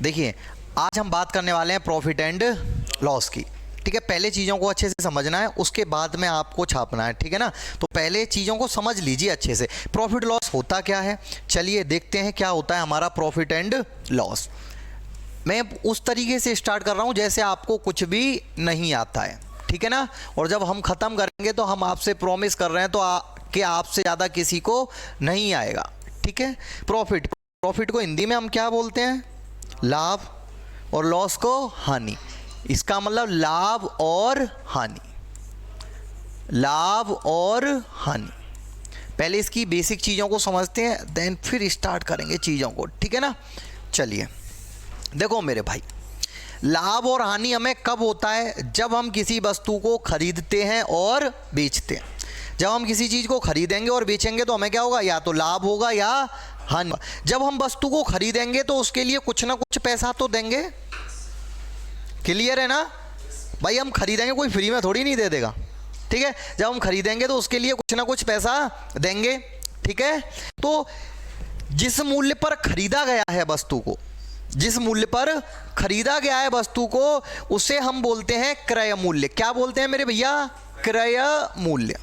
देखिए, आज हम बात करने वाले हैं प्रॉफिट एंड लॉस की। ठीक है, पहले चीज़ों को अच्छे से समझना है, उसके बाद में आपको छापना है। ठीक है ना, तो पहले चीज़ों को समझ लीजिए अच्छे से। प्रॉफिट लॉस होता क्या है, चलिए देखते हैं क्या होता है हमारा प्रॉफिट एंड लॉस। मैं उस तरीके से स्टार्ट कर रहा हूँ जैसे आपको कुछ भी नहीं आता है। ठीक है ना, और जब हम ख़त्म करेंगे तो हम आपसे प्रॉमिस कर रहे हैं तो कि आपसे ज़्यादा किसी को नहीं आएगा। ठीक है, प्रॉफिट को हिंदी में हम क्या बोलते हैं, लाभ, और लॉस को हानि। इसका मतलब लाभ और हानि, लाभ और हानि। पहले इसकी बेसिक चीज़ों को समझते हैं, देन फिर स्टार्ट करेंगे चीज़ों को। ठीक है ना, चलिए देखो मेरे भाई, लाभ और हानि हमें कब होता है, जब हम किसी वस्तु को खरीदते हैं और बेचते हैं। जब हम किसी चीज़ को खरीदेंगे और बेचेंगे तो हमें क्या होगा, या तो लाभ होगा या हानि। जब हम वस्तु को खरीदेंगे तो उसके लिए कुछ ना कुछ पैसा तो देंगे। क्लियर है ना भाई, हम खरीदेंगे, कोई फ्री में थोड़ी नहीं दे देगा। ठीक है, जब हम खरीदेंगे तो उसके लिए कुछ ना कुछ पैसा देंगे। ठीक है, तो जिस मूल्य पर खरीदा गया है वस्तु को, जिस मूल्य पर खरीदा गया है वस्तु को, उसे हम बोलते हैं क्रय मूल्य। क्या बोलते हैं मेरे भैया, क्रय मूल्य।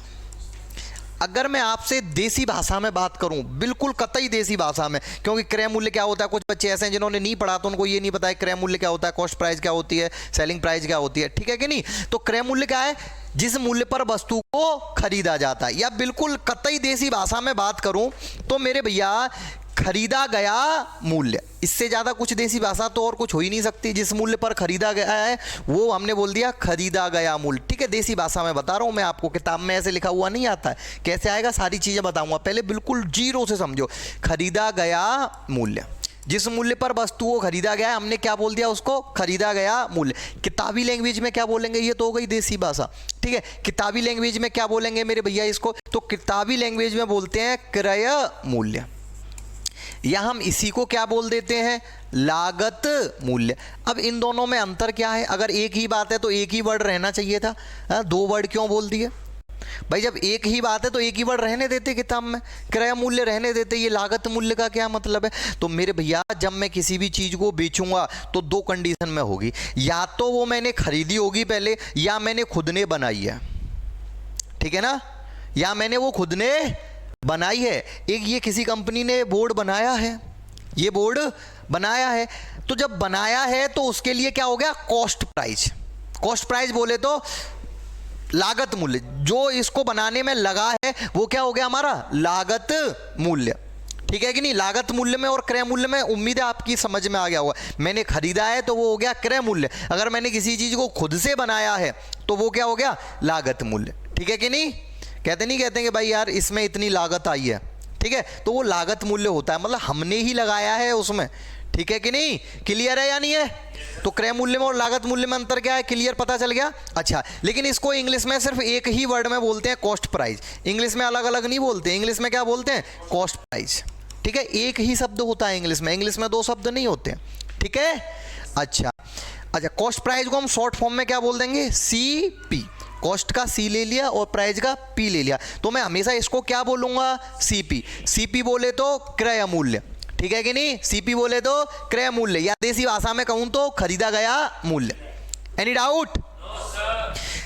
अगर मैं आपसे देसी भाषा में बात करूं, बिल्कुल कतई देसी भाषा में, क्योंकि क्रय मूल्य क्या होता है, कुछ बच्चे ऐसे हैं जिन्होंने नहीं पढ़ा तो उनको ये नहीं पता है क्रय मूल्य क्या होता है, कॉस्ट प्राइस क्या होती है, सेलिंग प्राइस क्या होती है। ठीक है कि नहीं, तो क्रय मूल्य क्या है, जिस मूल्य पर वस्तु को खरीदा जाता है। या बिल्कुल कतई देसी भाषा में बात करूं तो मेरे भैया, खरीदा गया मूल्य। इससे ज़्यादा कुछ देसी भाषा तो और कुछ हो ही नहीं सकती। जिस मूल्य पर खरीदा गया है वो हमने बोल दिया खरीदा गया मूल्य। ठीक है, देसी भाषा में बता रहा हूँ मैं आपको, किताब में ऐसे लिखा हुआ नहीं आता है। कैसे आएगा, सारी चीज़ें बताऊंगा, पहले बिल्कुल जीरो से समझो। खरीदा गया मूल्य, जिस मूल्य पर वस्तु को खरीदा गया है, हमने क्या बोल दिया, उसको खरीदा गया मूल्य। किताबी लैंग्वेज में क्या बोलेंगे, ये तो हो गई देसी भाषा। ठीक है, किताबी लैंग्वेज में क्या बोलेंगे मेरे भैया इसको, तो किताबी लैंग्वेज में बोलते हैं क्रय मूल्य, या हम इसी को क्या बोल देते हैं, लागत मूल्य। अब इन दोनों में अंतर क्या है, अगर एक ही बात है तो एक ही वर्ड रहना चाहिए था, दो वर्ड क्यों बोल दिए भाई। जब एक ही बात है तो एक ही वर्ड रहने देते किताब में, क्रय मूल्य रहने देते, ये लागत मूल्य का क्या मतलब है। तो मेरे भैया, जब मैं किसी भी चीज़ को बेचूंगा तो दो कंडीशन में होगी, या तो वो मैंने खरीदी होगी पहले, या मैंने खुद ने बनाई है। ठीक है ना, या मैंने वो खुद ने बनाई है। एक ये किसी कंपनी ने बोर्ड बनाया है, ये बोर्ड बनाया है, तो जब बनाया है तो उसके लिए क्या हो गया, कॉस्ट प्राइस। कॉस्ट प्राइस बोले तो लागत मूल्य, जो इसको बनाने में लगा है वो क्या हो गया हमारा, लागत मूल्य। ठीक है कि नहीं, लागत मूल्य में और क्रय मूल्य में उम्मीद है आपकी समझ में आ गया होगा। मैंने खरीदा है तो वो हो गया क्रय मूल्य, अगर मैंने किसी चीज को खुद से बनाया है तो वो क्या हो गया, लागत मूल्य। ठीक है कि नहीं, कहते नहीं कहते कि भाई यार इसमें इतनी लागत आई है। ठीक है, तो वो लागत मूल्य होता है, मतलब हमने ही लगाया है उसमें। ठीक है कि नहीं, क्लियर है या नहीं है। तो क्रय मूल्य में और लागत मूल्य में अंतर क्या है, क्लियर पता चल गया। अच्छा, लेकिन इसको इंग्लिश में सिर्फ एक ही वर्ड में बोलते हैं, कॉस्ट प्राइस। इंग्लिश में अलग अलग नहीं बोलते, इंग्लिश में क्या बोलते हैं, कॉस्ट प्राइस। ठीक है, एक ही शब्द होता है इंग्लिश में दो शब्द नहीं होते। ठीक है, अच्छा, कॉस्ट प्राइस को हम शॉर्ट फॉर्म में क्या बोल देंगे, CP। कॉस्ट का C ले लिया और प्राइस का P ले लिया, तो मैं हमेशा इसको क्या बोलूंगा, CP। CP बोले तो क्रय मूल्य। ठीक है कि नहीं, CP बोले तो क्रय मूल्य, या देसी भाषा में कहूं तो खरीदा गया मूल्य। Any doubt.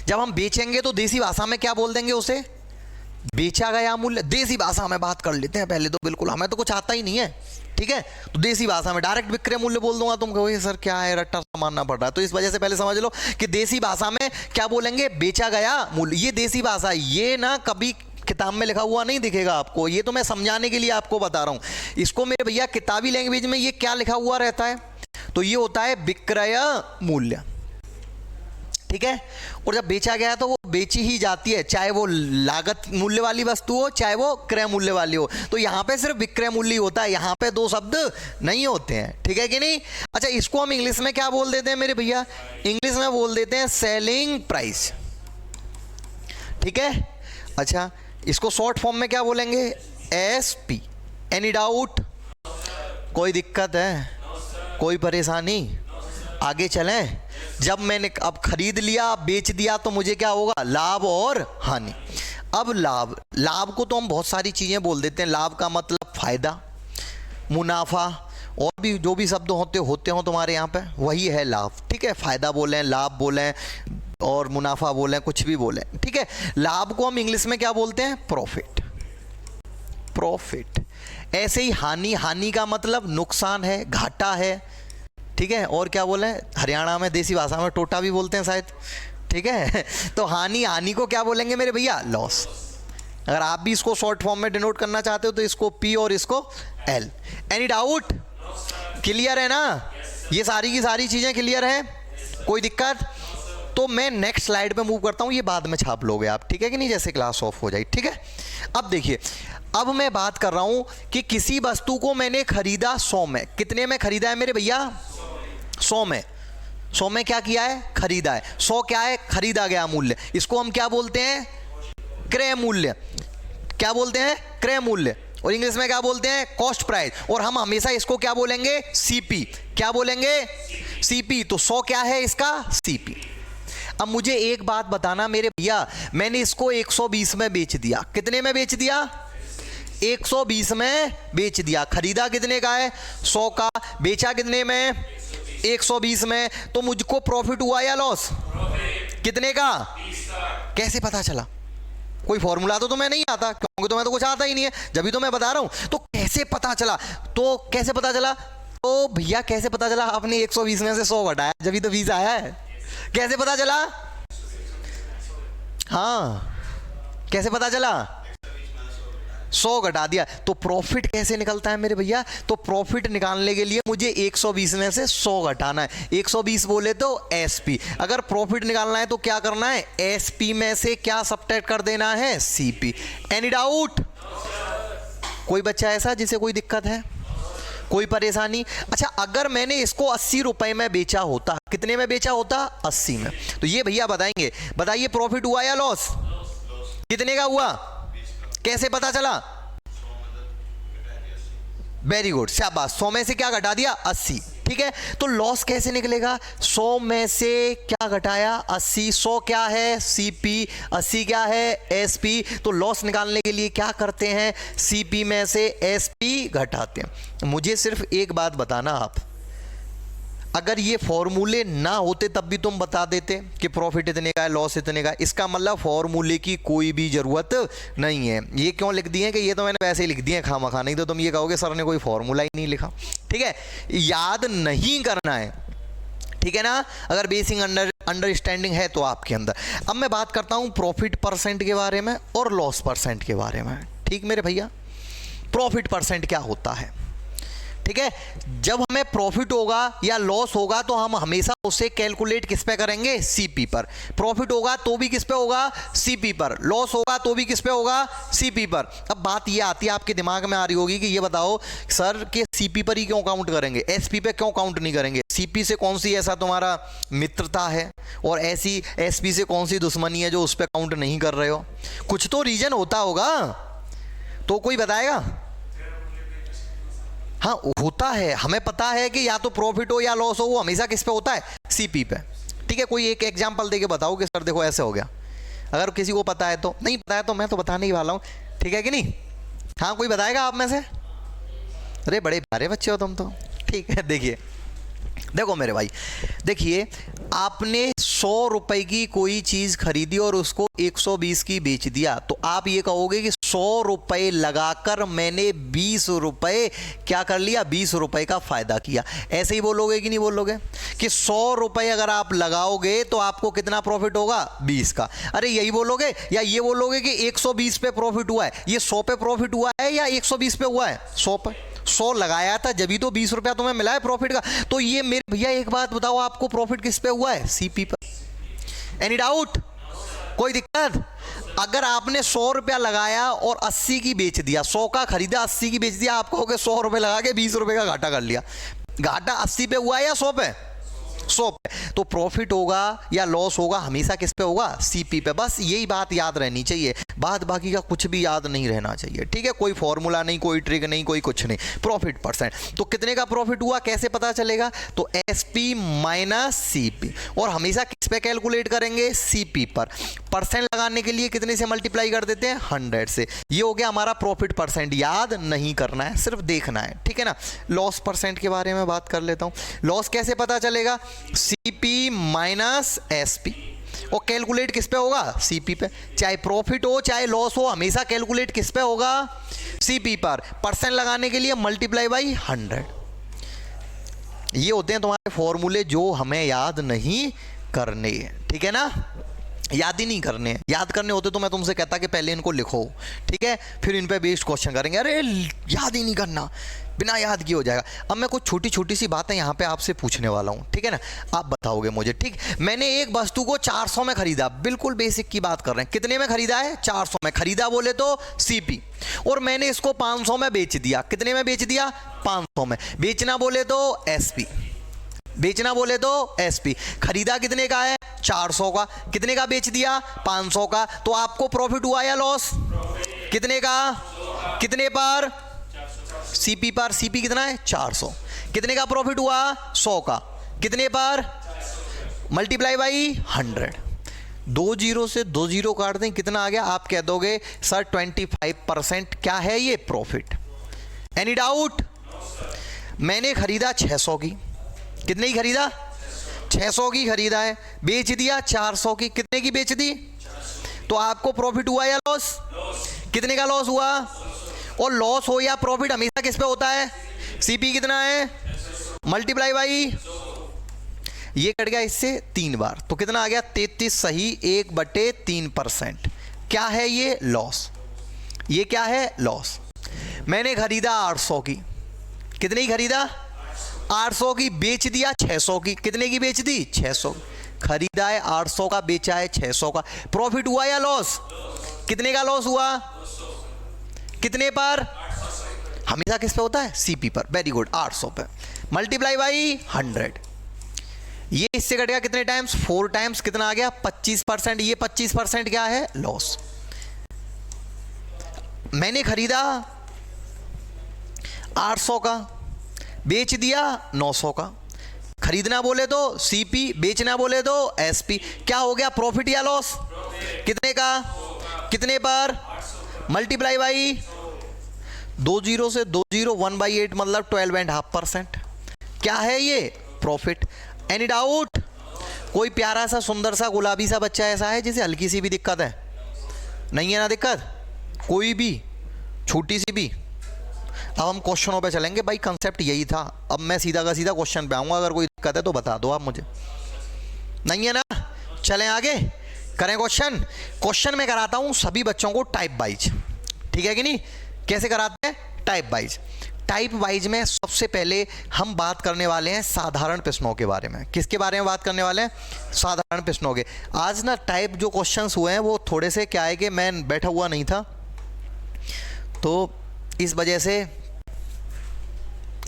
जब हम बेचेंगे तो देसी भाषा में क्या बोल देंगे उसे, बेचा गया मूल्य। देसी भाषा में बात कर लेते हैं पहले तो, बिल्कुल हमें तो कुछ आता ही नहीं है। ठीक है, तो देसी भाषा में डायरेक्ट विक्रय मूल्य बोल दूंगा, तुम कहोगे सर क्या है, रट्टा सा मानना पड़ रहा है। तो इस वजह से पहले समझ लो कि देसी भाषा में क्या बोलेंगे, बेचा गया मूल्य। ये देसी भाषा, ये ना कभी किताब में लिखा हुआ नहीं दिखेगा आपको, ये तो मैं समझाने के लिए आपको बता रहा हूं। इसको मेरे भैया किताबी लैंग्वेज में ये क्या लिखा हुआ रहता है, तो ये होता है विक्रय मूल्य। ठीक है, और जब बेचा गया तो वो बेची ही जाती है, चाहे वो लागत मूल्य वाली वस्तु हो चाहे वो क्रय मूल्य वाली हो। तो यहाँ पे सिर्फ विक्रय मूल्य होता है, यहाँ पे दो शब्द नहीं होते हैं। ठीक है कि नहीं। अच्छा, इसको हम इंग्लिश में क्या बोल देते हैं मेरे भैया, इंग्लिश में बोल देते हैं सेलिंग प्राइस। ठीक है, अच्छा, इसको शॉर्ट फॉर्म में क्या बोलेंगे, SP। एनी डाउट, कोई दिक्कत है, कोई परेशानी, आगे चलें। जब मैंने अब खरीद लिया, बेच दिया, तो मुझे क्या होगा, लाभ और हानि। अब लाभ को तो हम बहुत सारी चीज़ें बोल देते हैं। लाभ का मतलब फायदा, मुनाफा, और भी जो भी शब्द होते हो तुम्हारे यहाँ पे, वही है लाभ, ठीक है। फायदा बोलें, लाभ बोलें और मुनाफा बोलें, कुछ भी बोलें, ठीक है। लाभ को हम इंग्लिश में क्या बोलते हैं? Profit, profit. ऐसे ही हानि, हानि का मतलब नुकसान है, घाटा है, ठीक है। और क्या बोलें, हरियाणा में देसी भाषा में टोटा भी बोलते हैं शायद, ठीक है। तो हानि, हानि को क्या बोलेंगे मेरे भैया? लॉस। अगर आप भी इसको शॉर्ट फॉर्म में डिनोट करना चाहते हो तो इसको पी और इसको एल। Any doubt? क्लियर है ना? ये सारी की सारी चीजें क्लियर है, कोई दिक्कत? तो मैं नेक्स्ट स्लाइड पे मूव करता हूं, ये बाद में छाप लोगे आप, ठीक है कि नहीं, जैसे क्लास ऑफ हो जाए, ठीक है। अब देखिए, अब मैं बात कर रहा हूं कि किसी वस्तु को मैंने खरीदा 100 में। कितने में खरीदा है मेरे भैया? 100 में। 100 में क्या किया है? खरीदा है। 100 क्या है? खरीदा गया मूल्य। इसको हम क्या बोलते हैं? क्रय मूल्य। क्या बोलते हैं? क्रय मूल्य। और इंग्लिश में क्या बोलते हैं? Cost price. और हम हमेशा इसको क्या बोलेंगे? सीपी। क्या बोलेंगे? सीपी। तो 100 क्या है इसका? सीपी। अब मुझे एक बात बताना मेरे भैया, मैंने इसको 120 में बेच दिया। कितने में बेच दिया? 120 में बेच दिया। खरीदा कितने का है? 100 का। बेचा कितने में? 120 में। तो मुझको प्रॉफिट हुआ या लॉस? कितने का? 20 का। कैसे पता चला? कोई फॉर्मूला तो तुम्हें नहीं आता, क्योंकि तुम्हें तो कुछ आता ही नहीं है, जब भी तो मैं बता रहा हूं। तो कैसे पता चला? तो कैसे पता चला? तो भैया कैसे पता चला? आपने 120 में से 100 घटाया, जब भी तो 20 आया है। कैसे पता चला? हाँ, कैसे पता चला? 100 घटा दिया। तो प्रॉफिट कैसे निकलता है मेरे भैया? तो प्रॉफिट निकालने के लिए मुझे 120 में से 100 घटाना है। 120 बोले तो एसपी। अगर प्रॉफिट निकालना है तो क्या करना है? एसपी में से क्या सब्ट्रैक्ट कर देना है? सीपी। Any doubt? कोई बच्चा ऐसा जिसे कोई दिक्कत है, कोई परेशानी? अच्छा, अगर मैंने इसको 80 रुपए में बेचा होता, कितने में बेचा होता? 80 में। तो ये भैया बताएंगे, बताइए प्रॉफिट हुआ या लॉस? कितने का हुआ? कैसे पता चला? वेरी गुड, शाबाश। 100 में से क्या घटा दिया? 80, ठीक है। तो लॉस कैसे निकलेगा? 100 में से क्या घटाया? 80। 100 क्या है? सीपी। 80 क्या है? एसपी। तो लॉस निकालने के लिए क्या करते हैं? सीपी में से एसपी घटाते हैं। मुझे सिर्फ एक बात बताना आप, अगर ये फॉर्मूले ना होते तब भी तुम बता देते कि प्रॉफिट इतने का है, लॉस इतने का है। इसका मतलब फॉर्मूले की कोई भी जरूरत नहीं है। ये क्यों लिख दिए कि ये तो मैंने वैसे ही लिख दिए खामखा, नहीं तो तुम ये कहोगे सर ने कोई फॉर्मूला ही नहीं लिखा, ठीक है। याद नहीं करना है, ठीक है ना। अगर बेसिक अंडरस्टैंडिंग है तो आपके अंदर। अब मैं बात करता हूं प्रॉफिट परसेंट के बारे में और लॉस परसेंट के बारे में, ठीक मेरे भैया। प्रॉफिट परसेंट क्या होता है, ठीक है। जब हमें प्रॉफिट होगा या लॉस होगा तो हम हमेशा उसे कैलकुलेट किस पे करेंगे? सीपी पर। प्रॉफिट होगा तो भी किस पे होगा? सीपी पर। लॉस होगा तो भी किस पे होगा? सीपी पर। अब बात ये आती है, आपके दिमाग में आ रही होगी कि ये बताओ सर के सीपी पर ही क्यों काउंट करेंगे, एसपी पे क्यों काउंट नहीं करेंगे? सीपी से कौन सी ऐसा तुम्हारा मित्रता है और ऐसी एसपी से कौन सी दुश्मनी है जो उस पर काउंट नहीं कर रहे हो? कुछ तो रीजन होता होगा, तो कोई बताएगा? हाँ होता है, हमें पता है कि या तो प्रॉफिट हो या लॉस हो, वो हमेशा किस पे होता है? सीपी पे, ठीक है। कोई एक एग्जांपल देके बताओ कि सर देखो ऐसे हो गया। अगर किसी को पता है तो, नहीं पता है तो मैं तो बताने ही वाला हूँ, ठीक है कि नहीं। हाँ कोई बताएगा आप में से? अरे बड़े प्यारे बच्चे हो तुम तो, ठीक है। देखिए, देखो मेरे भाई, देखिए आपने 100 रुपए की कोई चीज खरीदी और उसको 120 की बेच दिया, तो आप ये कहोगे कि 100 रुपए लगाकर मैंने 20 रुपए क्या कर लिया? 20 रुपए का फायदा किया। ऐसे ही बोलोगे कि नहीं बोलोगे कि 100 रुपए अगर आप लगाओगे तो आपको कितना प्रॉफिट होगा? 20 का। अरे यही बोलोगे, या ये बोलोगे कि 120 पे प्रॉफिट हुआ है? ये 100 पे प्रॉफिट हुआ है या 120 पे हुआ है? 100 पे। 100 लगाया था जब भी तो 20 रुपया तुम्हें मिला है प्रॉफिट का। तो ये मेरे भैया एक बात बताओ, आपको प्रॉफिट किस पे हुआ है? सीपी पर। Any doubt? कोई दिक्कत? अगर आपने 100 रुपया लगाया और 80 की बेच दिया, 100 का खरीदा 80 की बेच दिया, आप कहोगे 100 रुपए लगा के 20 रुपए का घाटा कर लिया। घाटा 80 पे हुआ है या 100 पे? 100 पे। तो प्रॉफिट होगा या लॉस होगा हमेशा किस पे होगा? सीपी पे। बस यही बात याद रहनी चाहिए, बात बाकी का कुछ भी याद नहीं रहना चाहिए, ठीक है। कोई फॉर्मूला नहीं, कोई ट्रिक नहीं, कोई कुछ नहीं। Profit percent. तो कितने का प्रॉफिट हुआ कैसे पता चलेगा? तो एसपी माइनस सीपी। और हमेशा किस पे कैलकुलेट करेंगे, सीपी पर। परसेंट लगाने के लिए कितने से मल्टीप्लाई कर देते हैं, 100 से। ये हो गया हमारा प्रॉफिट परसेंट, याद नहीं करना है, सिर्फ देखना है, ठीक है ना। लॉस परसेंट के बारे में बात कर लेता हूँ। लॉस कैसे पता चलेगा, सीपी माइनस एसपी, और कैलकुलेट किस पे होगा, सीपी पे। चाहे प्रॉफिट हो चाहे लॉस हो, हमेशा कैलकुलेट किस पे होगा, सीपी पर। परसेंट लगाने के लिए मल्टीप्लाई बाई 100। ये होते हैं तुम्हारे फॉर्मूले जो हमें याद नहीं करने, ठीक है ना, याद ही नहीं करने। याद करने होते तो मैं तुमसे कहता कि पहले इनको लिखो, ठीक है, फिर इन पे बेस्ड क्वेश्चन करेंगे। अरे याद ही नहीं करना, बिना याद किए हो जाएगा। अब मैं कुछ छोटी छोटी सी बातें यहाँ पे आपसे पूछने वाला हूँ, ठीक है ना, आप बताओगे मुझे, ठीक। मैंने एक वस्तु को 400 में खरीदा, बिल्कुल बेसिक की बात कर रहे हैं। कितने में खरीदा है, 400 में। खरीदा बोले तो सीपी, और मैंने इसको 500 में बेच दिया। कितने में बेच दिया, 500 में। बेचना बोले तो एसपी, बेचना बोले तो एसपी। खरीदा कितने का है, 400 का। कितने का बेच दिया, 500 का। तो आपको प्रॉफिट हुआ या लॉस, कितने का, कितने पर, सीपी पर। सीपी कितना है, 400। कितने का प्रॉफिट हुआ, 100 का। कितने पर, मल्टीप्लाई बाई 100। 2 जीरो से 2 जीरो काट दें, कितना आ गया, आप कह दोगे सर 25% क्या है ये, प्रॉफिट। Any doubt. मैंने खरीदा 600 की। कितने की खरीदा, 600 की खरीदा है। बेच दिया 400 की। कितने की बेच दी, तो आपको प्रॉफिट हुआ या लॉस, कितने का लॉस हुआ। और लॉस हो या प्रॉफिट हमेशा किस पे होता है, सीपी कितना है, मल्टीप्लाई बाई, ये कट गया इससे 3 बार, तो कितना आ गया, 33 सही 1/3%। क्या है ये, लॉस। ये क्या है, लॉस। मैंने खरीदा 800 की। कितने की खरीदा, 800 की। बेच दिया 600 की। कितने की बेच दी, 600। खरीदा है 800 का, बेचा है 600 का। प्रॉफिट हुआ या लॉस, कितने का लॉस हुआ, कितने पर, हमेशा किस पे होता है, सीपी पर। वेरी गुड, 800 पे। Multiply by 100। ये इससे कट गया कितने टाइम्स, 4 टाइम्स। कितना आ गया, 25%। ये 25% क्या है, लॉस। मैंने खरीदा 800 का, बेच दिया 900 का। खरीदना बोले तो सीपी, बेचना बोले तो एसपी। क्या हो गया, प्रॉफिट या लॉस, कितने का, कितने पर, मल्टीप्लाई बाई 2 जीरो से 2 जीरो, 1/8 मतलब 12.5%। क्या है ये, प्रॉफिट। Any doubt. कोई प्यारा सा सुंदर सा गुलाबी सा बच्चा ऐसा है जिसे हल्की सी भी दिक्कत है, नहीं है ना दिक्कत, कोई भी छोटी सी भी। अब हम क्वेश्चनों पे चलेंगे भाई, कंसेप्ट यही था। अब मैं सीधा का सीधा क्वेश्चन पे आऊँगा, अगर कोई दिक्कत है तो बता दो आप मुझे, नहीं है ना। चलें आगे, करें क्वेश्चन। क्वेश्चन में कराता हूँ सभी बच्चों को टाइप वाइज, ठीक है कि नहीं। कैसे कराते हैं, टाइप वाइज। टाइप वाइज में सबसे पहले हम बात करने वाले हैं साधारण प्रश्नों के बारे में। किसके बारे में बात करने वाले हैं, साधारण प्रश्नों के। आज ना टाइप जो क्वेश्चंस हुए हैं वो थोड़े से क्या है कि मैं बैठा हुआ नहीं था, तो इस वजह से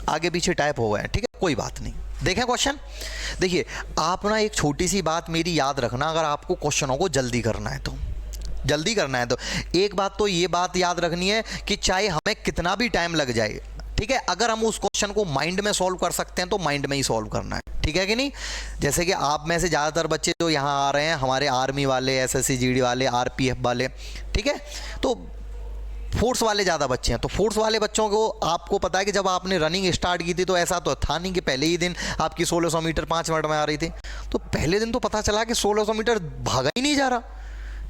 आगे पीछे टाइप हो गए हैं, ठीक है, कोई बात नहीं। देखें क्वेश्चन, देखिए आप ना एक छोटी सी बात मेरी याद रखना, अगर आपको क्वेश्चनों को जल्दी करना है तो, जल्दी करना है तो एक बात तो ये बात याद रखनी है कि चाहे हमें कितना भी टाइम लग जाए, ठीक है, अगर हम उस क्वेश्चन को माइंड में सॉल्व कर सकते हैं तो माइंड में ही सॉल्व करना है, ठीक है कि नहीं। जैसे कि आप में से ज़्यादातर बच्चे जो यहाँ आ रहे हैं हमारे आर्मी वाले, एसएससी जीडी वाले, आरपीएफ वाले, ठीक है, तो फोर्स वाले ज़्यादा बच्चे हैं। तो फोर्स वाले बच्चों को आपको पता है कि जब आपने रनिंग स्टार्ट की थी तो ऐसा तो था नहीं कि पहले ही दिन आपकी 1600 मीटर 5 मिनट में आ रही थी। तो पहले दिन तो पता चला कि 1600 मीटर भागा ही नहीं जा रहा,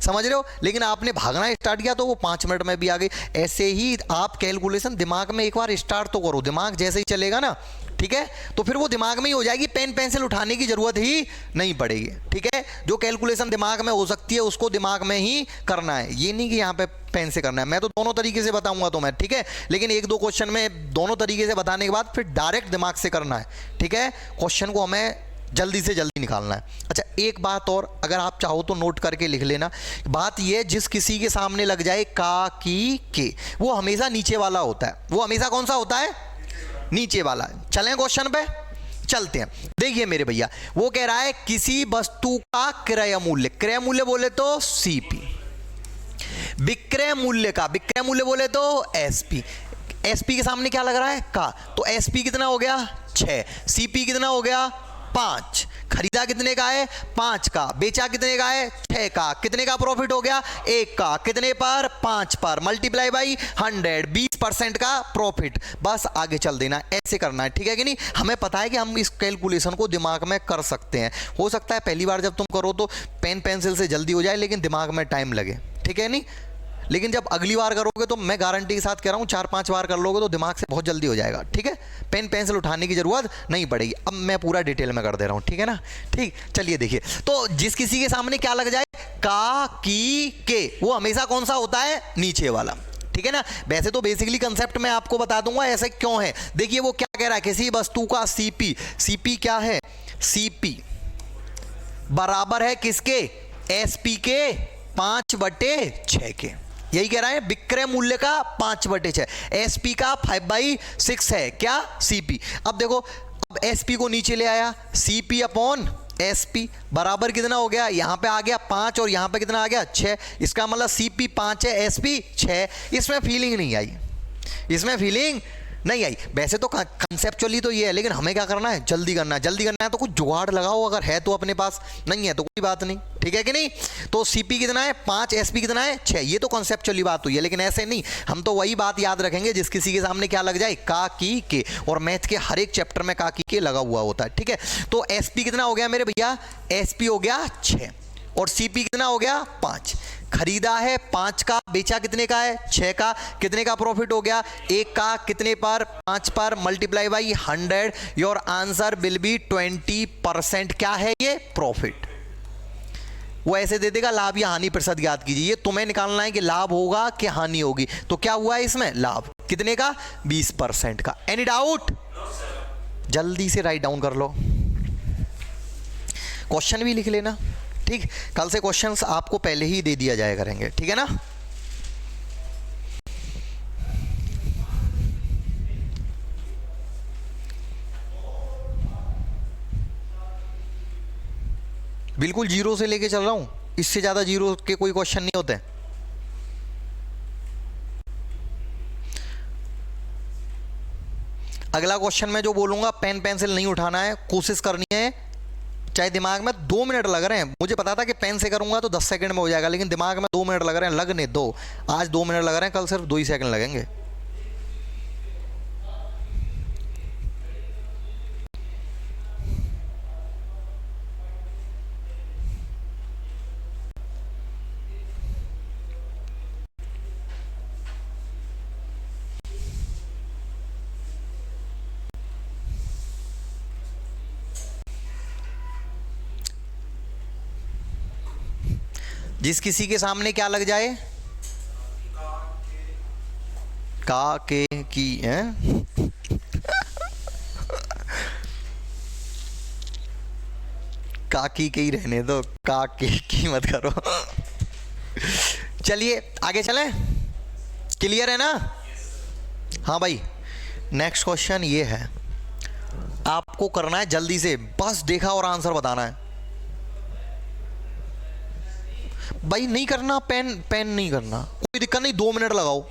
समझ रहे हो, लेकिन आपने भागना स्टार्ट किया तो वो 5 मिनट में भी आ गई। ऐसे ही आप कैलकुलेशन दिमाग में एक बार स्टार्ट तो करो, दिमाग जैसे ही चलेगा ना, ठीक है, तो फिर वो दिमाग में ही हो जाएगी, पेन पेंसिल उठाने की जरूरत ही नहीं पड़ेगी, ठीक है। जो कैलकुलेशन दिमाग में हो सकती है उसको दिमाग में ही करना है, ये नहीं कि यहाँ पे पेन से करना है। मैं तो दोनों तरीके से बताऊंगा तुम्हें, ठीक है, लेकिन 1-2 क्वेश्चन में दोनों तरीके से बताने के बाद फिर डायरेक्ट दिमाग से करना है, ठीक है। क्वेश्चन को हमें जल्दी से जल्दी निकालना है। अच्छा एक बात और, अगर आप चाहो तो नोट करके लिख लेना, बात यह, जिस किसी के सामने लग जाए का, की, के, वो हमेशा नीचे वाला होता है। वो हमेशा कौन सा होता है, नीचे वाला। चलें क्वेश्चन पे चलते हैं। देखिए मेरे भैया, वो कह रहा है किसी वस्तु का क्रय मूल्य, क्रय मूल्य बोले तो सीपी, विक्रय मूल्य का, विक्रय मूल्य बोले तो एसपी। एसपी के सामने क्या लग रहा है, का, तो एसपी कितना हो गया 6, सीपी कितना हो गया 5। खरीदा कितने का है 5 का, बेचा कितने का है 6 का, कितने का प्रॉफिट हो गया 1 का, कितने पर 5 पर, मल्टीप्लाई बाई 100, 20% का प्रॉफिट। बस आगे चल देना, ऐसे करना है, ठीक है कि नहीं। हमें पता है कि हम इस कैलकुलेशन को दिमाग में कर सकते हैं। हो सकता है पहली बार जब तुम करो तो पेन पेंसिल से जल्दी हो जाए, लेकिन दिमाग में टाइम लगे, ठीक है नहीं। लेकिन जब अगली बार करोगे तो मैं गारंटी के साथ कह रहा हूँ 4-5 बार कर लोगे तो दिमाग से बहुत जल्दी हो जाएगा, ठीक है। पेन पेंसिल उठाने की जरूरत नहीं पड़ेगी। अब मैं पूरा डिटेल में कर दे रहा हूँ, ठीक है ना। ठीक, चलिए देखिए, तो जिस किसी के सामने क्या लग जाए का, की, के, वो हमेशा कौन सा होता है नीचे वाला, ठीक है ना। वैसे तो बेसिकली कंसेप्ट मैं आपको बता दूंगा ऐसे क्यों है। देखिए वो क्या कह रहा है, किसी वस्तु का सीपी, सीपी क्या है, सीपी बराबर है किसके, एसपी के 5/6 के। यही कह रहा है, विक्रय मूल्य का 5/6, एसपी का 5/6 है क्या, सीपी। अब देखो, अब एसपी को नीचे ले आया, सीपी अपॉन एसपी बराबर कितना हो गया, यहां पे आ गया 5 और यहां पे कितना आ गया 6। इसका मतलब सीपी 5 है, एसपी 6। इसमें फीलिंग नहीं आई, इसमें फीलिंग नहीं आई। वैसे तो कंसेप्चुअली तो ये है, लेकिन हमें क्या करना है, जल्दी करना है। जल्दी करना है तो कुछ जुगाड़ लगाओ, अगर है तो अपने पास, नहीं है तो कोई बात नहीं, ठीक है कि नहीं। तो सीपी कितना है 5, एसपी कितना है 6। ये तो कंसेप्चुअली बात हुई है, लेकिन ऐसे नहीं, हम तो वही बात याद रखेंगे जिस किसी के सामने क्या लग जाए, का, की, के। और मैथ के हर एक चैप्टर में का, की, के लगा हुआ होता है, ठीक है। तो एसपी कितना हो गया मेरे भैया, एसपी हो गया 6 और सीपी कितना हो गया 5। खरीदा है 5 का, बेचा कितने का है 6 का, कितने का प्रॉफिट हो गया 1 का, कितने पर 5 पर, multiply by 100, your answer will be 20%। क्या है ये, प्रॉफिट। वो ऐसे दे देगा, लाभ या हानि प्रतिशत ज्ञात कीजिए। ये तुम्हें निकालना है कि लाभ होगा कि हानि होगी। तो क्या हुआ है इसमें, लाभ कितने का 20% का। एनी डाउट, जल्दी से राइट डाउन कर लो, क्वेश्चन भी लिख लेना, ठीक। कल से क्वेश्चंस आपको पहले ही दे दिया जाया करेंगे, ठीक है ना। बिल्कुल जीरो से लेके चल रहा हूं, इससे ज्यादा जीरो के कोई क्वेश्चन नहीं होते। अगला क्वेश्चन में जो बोलूंगा, पेन पेंसिल नहीं उठाना है, कोशिश करनी है। चाहे दिमाग में 2 मिनट लग रहे हैं, मुझे पता था कि पेन से करूंगा तो 10 सेकंड में हो जाएगा, लेकिन दिमाग में 2 मिनट लग रहे हैं, लगने दो। आज 2 मिनट लग रहे हैं, कल सिर्फ 2 ही सेकंड लगेंगे। जिस किसी के सामने क्या लग जाए, का, के, की, हैं का, की ही रहने दो, का, के, की मत करो। चलिए आगे चलें, क्लियर है ना। हाँ भाई, नेक्स्ट क्वेश्चन ये है, आपको करना है जल्दी से, बस देखा और आंसर बताना है भाई। नहीं करना पेन, पेन नहीं करना, कोई दिक्कत नहीं, 2 मिनट लगाओ,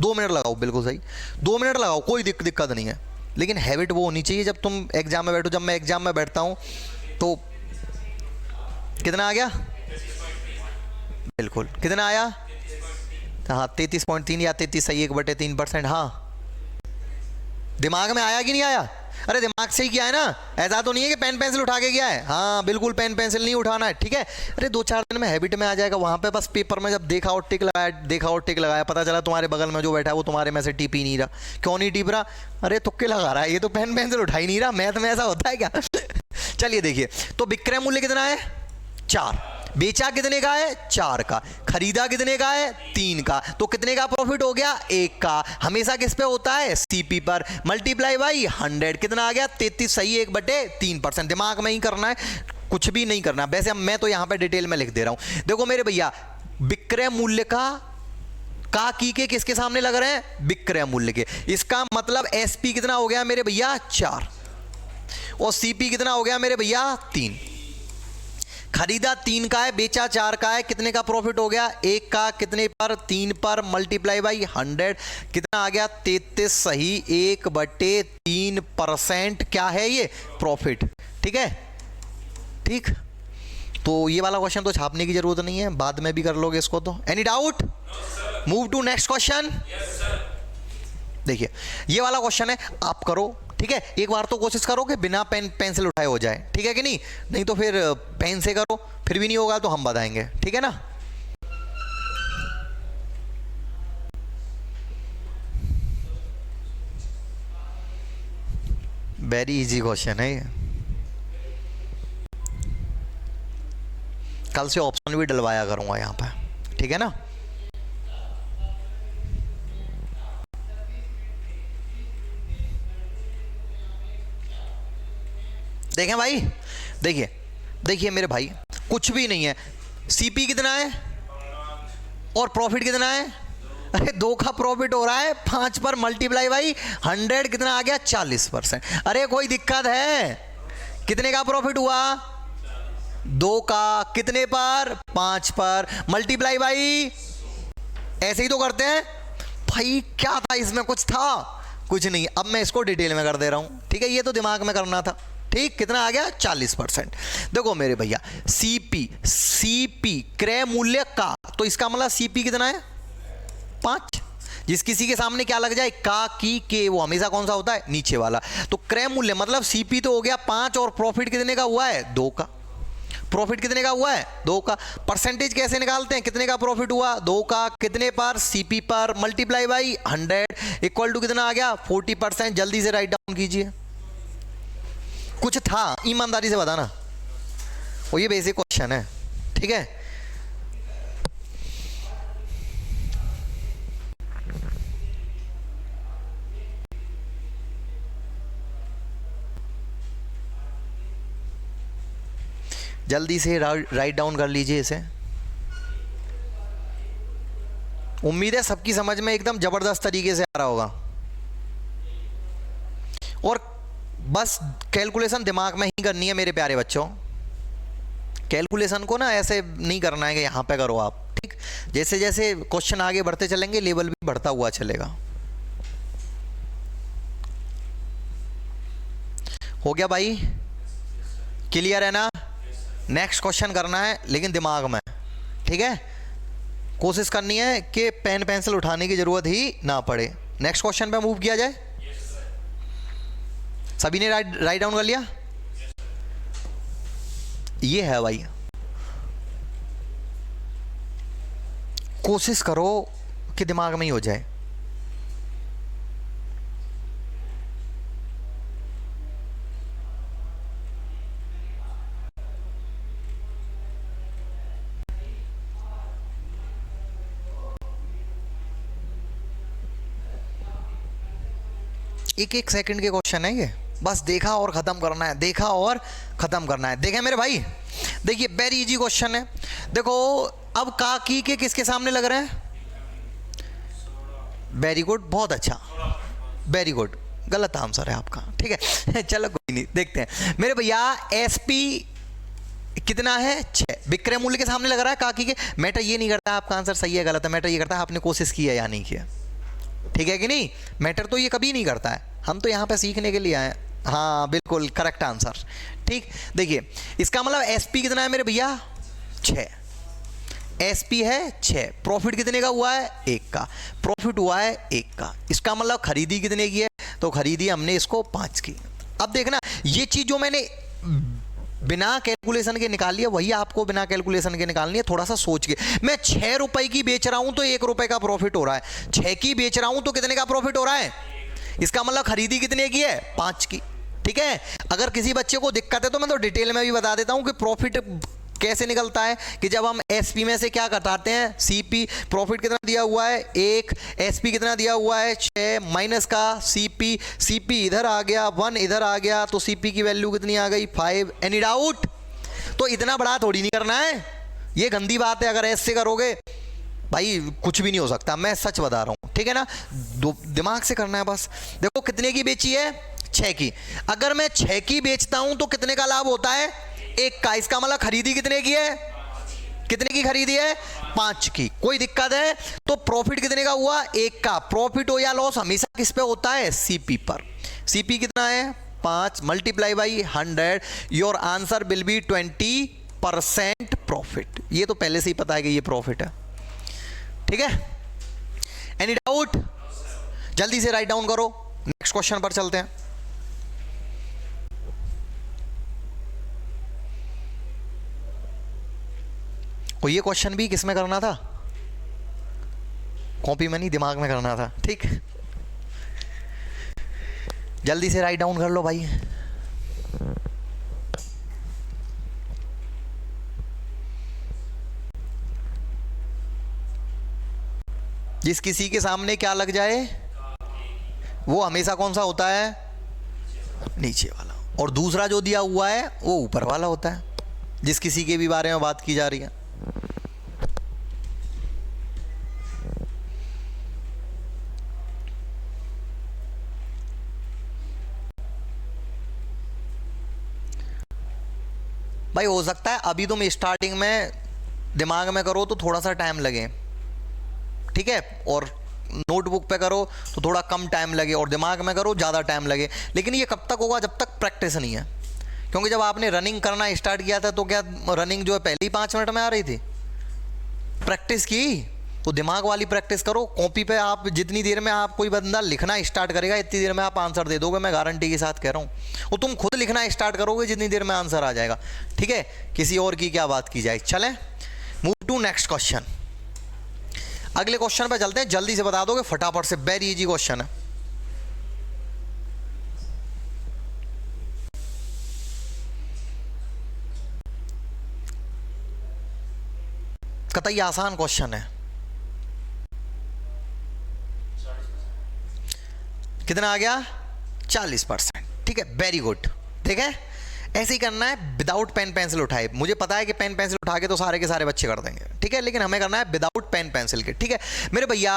2 मिनट लगाओ, बिल्कुल सही, 2 मिनट लगाओ, कोई दिक्कत नहीं है। लेकिन हैबिट वो होनी चाहिए, जब तुम एग्जाम में बैठो, जब मैं एग्जाम में बैठता हूं तो कितना आ गया, बिल्कुल कितना आया, हाँ 33.3 या 33 सही, 1/3%। हाँ दिमाग में आया कि नहीं आया, अरे दिमाग से ही किया है ना, ऐसा तो नहीं है कि पेन पेंसिल उठा के किया है। हाँ बिल्कुल पेन पेंसिल नहीं उठाना है, ठीक है। अरे 2-4 दिन में हैबिट में आ जाएगा। वहां पे बस पेपर में जब देखा और टिक लगाया, देखा और टिक लगाया, पता चला तुम्हारे बगल में जो बैठा है वो तुम्हारे में से टिप ही नहीं रहा। क्यों नहीं टिप रहा, अरे तुक्के लगा रहा है, ये तो पेन पेंसिल उठा ही नहीं रहा। मैथ में ऐसा होता है क्या। चलिए देखिए, तो विक्रय मूल्य कितना है 4, बेचा कितने का है 4 का, खरीदा कितने का है 3 का, तो कितने का प्रॉफिट हो गया 1 का। हमेशा किस पे होता है, सीपी पर, मल्टीप्लाई बाई 100, कितना आ गया 33 सही, 1/3%। दिमाग में ही करना है, कुछ भी नहीं करना। वैसे मैं तो यहां पे डिटेल में लिख दे रहा हूं। देखो मेरे भैया, विक्रय मूल्य का की के किसके सामने लग रहे हैं, विक्रय मूल्य के। इसका मतलब एसपी कितना हो गया मेरे भैया 4 और सीपी कितना हो गया मेरे भैया 3। खरीदा 3 का है, बेचा 4 का है, कितने का प्रॉफिट हो गया 1 का, कितने पर 3 पर, मल्टीप्लाई बाई 100, कितना आ गया 33 सही, 1/3%। क्या है ये, प्रॉफिट, ठीक है। ठीक, तो ये वाला क्वेश्चन तो छापने की जरूरत नहीं है, बाद में भी कर लोगे इसको तो। Any doubt? Move to next question. देखिए ये वाला क्वेश्चन है, आप करो, ठीक है। एक बार तो कोशिश करो कि बिना पेन पेंसिल उठाए हो जाए, ठीक है कि नहीं? नहीं तो फिर पेन से करो, फिर भी नहीं होगा तो हम बताएंगे, ठीक है ना। वेरी इजी क्वेश्चन है ये, कल से ऑप्शन भी डलवाया करूंगा यहाँ पे, ठीक है ना। देखें भाई, देखिए देखिए मेरे भाई, कुछ भी नहीं है। सीपी कितना है और प्रॉफिट कितना है? अरे 2 का प्रॉफिट हो रहा है, 5 पर मल्टीप्लाई बाई 100 कितना आ गया? 40%। अरे कोई दिक्कत है? कितने का प्रॉफिट हुआ? 2 का। कितने पर? 5 पर, मल्टीप्लाई बाई, ऐसे ही तो करते हैं भाई। क्या था इसमें? कुछ था? कुछ नहीं। अब मैं इसको डिटेल में कर दे रहा हूं, ठीक है। ये तो दिमाग में करना था, ठीक। कितना आ गया? 40%। देखो मेरे भैया, सीपी क्रय मूल्य का, तो इसका मतलब सीपी कितना है? 5। जिस किसी के सामने क्या लग जाए? का, की, के, वो हमेशा कौन सा होता है? नीचे वाला। तो क्रय मूल्य मतलब सीपी तो हो गया 5, और प्रॉफिट कितने का हुआ है? 2 का। प्रॉफिट कितने का हुआ है? 2 का। परसेंटेज कैसे निकालते हैं? कितने का प्रॉफिट हुआ? 2 का। कितने पर? सीपी पर, मल्टीप्लाई बाई 100 इक्वल टू कितना आ गया? 40%। जल्दी से राइट डाउन कीजिए। कुछ था? ईमानदारी से बताना। वो ये बेसिक क्वेश्चन है, ठीक है। जल्दी से राइट डाउन कर लीजिए इसे। उम्मीद है सबकी समझ में एकदम जबरदस्त तरीके से आ रहा होगा। और बस कैलकुलेशन दिमाग में ही करनी है मेरे प्यारे बच्चों। कैलकुलेशन को ना ऐसे नहीं करना है कि यहाँ पे करो आप, ठीक। जैसे जैसे क्वेश्चन आगे बढ़ते चलेंगे, लेवल भी बढ़ता हुआ चलेगा। हो गया भाई? क्लियर है ना? नेक्स्ट क्वेश्चन करना है लेकिन दिमाग में, ठीक है। कोशिश करनी है कि पेन पेंसिल उठाने की जरूरत ही ना पड़े। नेक्स्ट क्वेश्चन पे मूव किया जाए। सभी ने राइट डाउन कर लिया? ये है भाई, कोशिश करो कि दिमाग में ही हो जाए। एक सेकंड के क्वेश्चन है ये, बस देखा और ख़त्म करना है, देखा और ख़त्म करना है। देखें मेरे भाई, देखिए वेरी इजी क्वेश्चन है। देखो अब का की के किसके सामने लग रहे हैं? वेरी गुड, बहुत अच्छा, वेरी गुड। गलत आंसर है आपका, ठीक है। चलो कोई नहीं, देखते हैं मेरे भैया। एसपी कितना है? 6। विक्रय मूल्य के सामने लग रहा है का की के। मैटर ये नहीं करता आपका आंसर सही है गलत है, मैटर ये करता है आपने कोशिश की है या नहीं किया, ठीक है कि नहीं। मैटर तो ये कभी नहीं करता है, हम तो यहाँ पे सीखने के लिए आए हैं। हाँ बिल्कुल करेक्ट आंसर, ठीक। देखिए इसका मतलब एसपी कितना है मेरे भैया? 6। एसपी है 6। प्रॉफिट कितने का हुआ है? 1 का। प्रॉफिट हुआ है 1 का। इसका मतलब खरीदी कितने की है? तो खरीदी हमने इसको 5 की। अब देखना ये चीज जो मैंने बिना कैलकुलेशन के निकाल लिया, वही आपको बिना कैलकुलेशन के निकालनी है। थोड़ा सा सोच के, मैं 6 रुपए की बेच रहा हूं तो 1 रुपए का प्रॉफिट हो रहा है। 6 की बेच रहा हूं तो कितने का प्रॉफिट हो रहा है? इसका मतलब खरीदी कितने की है? 5 की, ठीक है। अगर किसी बच्चे को दिक्कत है तो मैं तो डिटेल में भी बता देता हूं कि प्रॉफिट कैसे निकलता है। कि जब हम एसपी में से क्या घटाते हैं? सीपी। प्रॉफिट कितना दिया हुआ है? 1। एसपी कितना दिया हुआ है? 6 माइनस का सीपी। सीपी इधर आ गया, 1 इधर आ गया, तो सीपी की वैल्यू कितनी आ गई? 5। Any doubt? तो इतना बड़ा थोड़ी नहीं करना है, ये गंदी बात है। अगर ऐसे करोगे भाई कुछ भी नहीं हो सकता, मैं सच बता रहा हूं, ठीक है ना। दिमाग से करना है बस। देखो कितने की बेची है? 6 की। अगर मैं 6 की बेचता हूं तो कितने का लाभ होता है? 1 का। इसका मतलब खरीदी कितने की है? कितने की खरीदी है? 5 की। कोई दिक्कत है? तो प्रॉफिट कितने का हुआ? 1 का। प्रॉफिट हो या लॉस हमेशा किस पे होता है? सीपी पर। सीपी कितना है? 5 multiply by 100, your answer will be 20% profit. ये तो पहले से ही पता है कि ये प्रॉफिट है, ठीक है। Any doubt? जल्दी से राइट डाउन करो, नेक्स्ट क्वेश्चन पर चलते हैं। और ये क्वेश्चन भी किस में करना था? कॉपी में नहीं, दिमाग में करना था, ठीक। जल्दी से राइट डाउन कर लो भाई। जिस किसी के सामने क्या लग जाए वो हमेशा कौन सा होता है? नीचे वाला। और दूसरा जो दिया हुआ है वो ऊपर वाला होता है, जिस किसी के भी बारे में बात की जा रही है। भाई हो सकता है अभी तुम स्टार्टिंग में दिमाग में करो तो थोड़ा सा टाइम लगे, ठीक है, और नोटबुक पे करो तो थोड़ा कम टाइम लगे, और दिमाग में करो ज़्यादा टाइम लगे। लेकिन ये कब तक होगा? जब तक प्रैक्टिस नहीं है। क्योंकि जब आपने रनिंग करना स्टार्ट किया था तो क्या रनिंग जो है पहले ही 5 मिनट में आ रही थी? प्रैक्टिस की तो दिमाग वाली प्रैक्टिस करो। कॉपी पे आप जितनी देर में आप कोई बंदा लिखना स्टार्ट करेगा इतनी देर में आप आंसर दे दोगे, मैं गारंटी के साथ कह रहा हूँ। वो तुम खुद लिखना स्टार्ट करोगे जितनी देर में आंसर आ जाएगा, ठीक है। किसी और की क्या बात की जाए। चलें, मूव टू नेक्स्ट क्वेश्चन। अगले क्वेश्चन पे चलते हैं, जल्दी से बता दोगे फटाफट से, वेरी इजी क्वेश्चन है। कतई आसान क्वेश्चन है। कितना आ गया? 40%, ठीक है, वेरी गुड। ठीक है, ऐसे ही करना है विदाउट पेन पेंसिल उठाए। मुझे पता है कि पेन पेंसिल उठा के तो सारे के सारे बच्चे कर देंगे, ठीक है, लेकिन हमें करना है विदाउट पेन पेंसिल के, ठीक है मेरे भैया।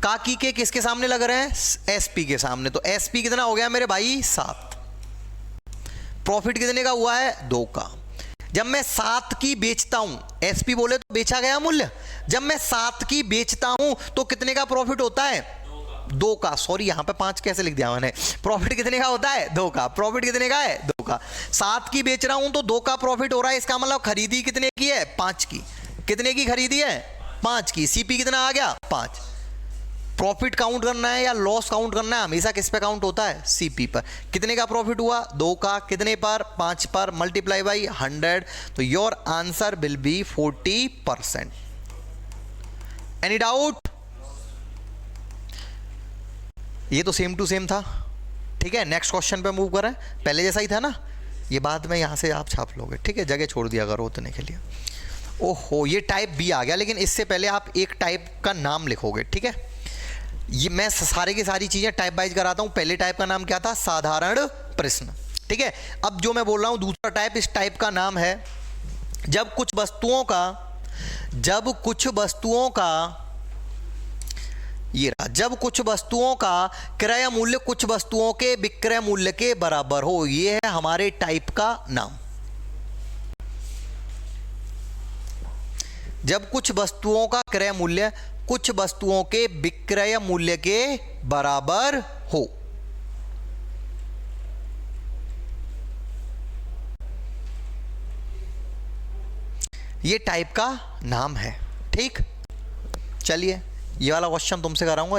काकी के किसके सामने लग रहे हैं? एसपी के सामने। तो एसपी कितना हो गया मेरे भाई? 7। प्रॉफिट कितने का हुआ है? 2 का। जब मैं 7 की बेचता हूं, एसपी बोले तो बेचा गया मूल्य, जब मैं 7 की बेचता हूं तो कितने का प्रॉफिट होता है? 2 का। सॉरी यहां पे 5 कैसे लिख दिया मैंने? प्रॉफिट कितने का होता है? 2 का। प्रॉफिट कितने का है? 2 का। 7 की बेच रहा हूं तो 2 का प्रॉफिट हो रहा है। इसका मतलब खरीदी कितने की है? 5 की। कितने की खरीदी है? 5 की। सीपी कितना आ गया? 5। प्रॉफिट काउंट करना है या लॉस काउंट करना है? हमेशा किस पे काउंट होता है? सीपी पर। कितने का प्रॉफिट हुआ? 2 का। कितने पर? 5 पर। Multiply by 100। तो your answer will be 40%। Any doubt? ये तो सेम टू सेम था, ठीक है। नेक्स्ट क्वेश्चन पे मूव करें। पहले जैसा ही था ना, ये बाद में यहां से आप छाप लोगे, ठीक है, जगह छोड़ दिया करो उतने के लिए। ओहो, ये टाइप बी आ गया, लेकिन इससे पहले आप एक टाइप का नाम लिखोगे, ठीक है। ये मैं सारे की सारी चीजें टाइप वाइज कराता हूं। पहले टाइप का नाम क्या था? साधारण प्रश्न, ठीक है। अब जो मैं बोल रहा हूं दूसरा टाइप, इस टाइप का नाम है जब कुछ वस्तुओं कुछ वस्तुओं का क्रय मूल्य कुछ वस्तुओं के विक्रय मूल्य के बराबर हो। यह है हमारे टाइप का नाम। जब कुछ वस्तुओं का क्रय मूल्य कुछ वस्तुओं के विक्रय मूल्य के बराबर हो। यह टाइप का नाम है, ठीक। चलिए ये वाला क्वेश्चन तुमसे कराऊंगा।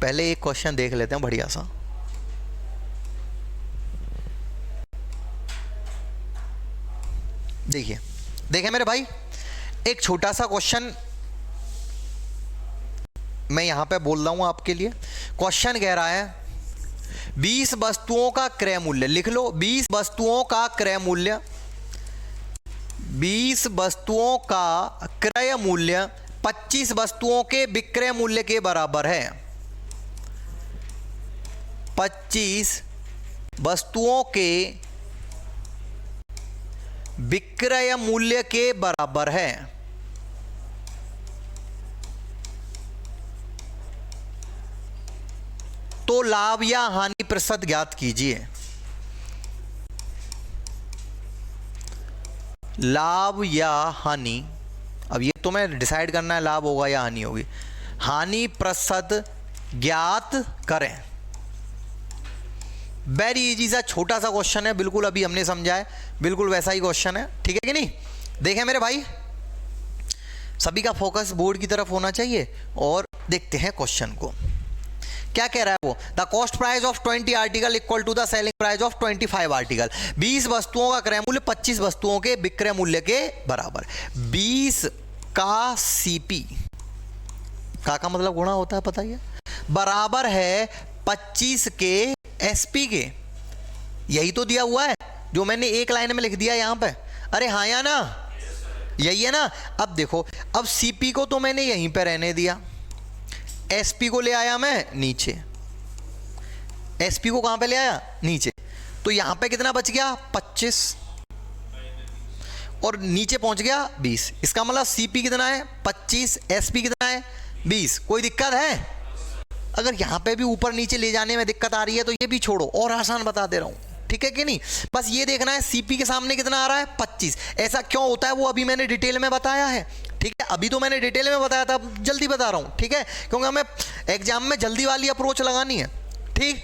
पहले एक क्वेश्चन देख लेते हैं बढ़िया सा। देखिए मेरे भाई, एक छोटा सा क्वेश्चन मैं यहां पे बोल रहा हूं आपके लिए। क्वेश्चन कह रहा है 20 वस्तुओं का क्रय मूल्य, लिख लो 20 वस्तुओं का क्रय मूल्य, 20 वस्तुओं का क्रय मूल्य 25 वस्तुओं के विक्रय मूल्य के बराबर है। 25 वस्तुओं के विक्रय मूल्य के बराबर है। तो लाभ या हानि प्रतिशत ज्ञात कीजिए। लाभ या हानि, अब ये तुम्हें डिसाइड करना है लाभ होगा या हानि होगी। हानि प्रतिशत ज्ञात करें। वेरी इजी सा छोटा सा क्वेश्चन है, बिल्कुल अभी हमने समझा है, बिल्कुल वैसा ही क्वेश्चन है, ठीक है कि नहीं। देखें मेरे भाई, सभी का फोकस बोर्ड की तरफ होना चाहिए और देखते हैं क्वेश्चन को क्या कह रहा है वो। The cost price of 20 article equal to the selling price of 25 article. 20 वस्तुओं का क्रय मूल्य 25 वस्तुओं के विक्रय मूल्य के बराबर। 20 का सीपी का मतलब गुणा होता है पता ही है, बराबर है 25 के एसपी के। यही तो दिया हुआ है जो मैंने एक लाइन में लिख दिया यहां पे। अरे हाँ या ना, यही है ना। अब देखो, अब सीपी को तो मैंने यहीं पे रहने दिया, एसपी को ले आया मैं नीचे, एसपी को कहां पे ले आया, नीचे। तो यहां पे कितना बच गया 25 और नीचे पहुंच गया 20। इसका मतलब सीपी कितना है 25, एसपी कितना है 20। कोई दिक्कत है? अगर यहां पे भी ऊपर नीचे ले जाने में दिक्कत आ रही है तो ये भी छोड़ो, और आसान बता दे रहा हूं, ठीक है कि नहीं। बस ये देखना है सीपी के सामने कितना आ रहा है 25। ऐसा क्यों होता है वो अभी मैंने डिटेल में बताया है, ठीक है। अभी तो मैंने डिटेल में बताया था, जल्दी बता रहा हूं, ठीक है, क्योंकि हमें एग्जाम में जल्दी वाली अप्रोच लगानी है, ठीक,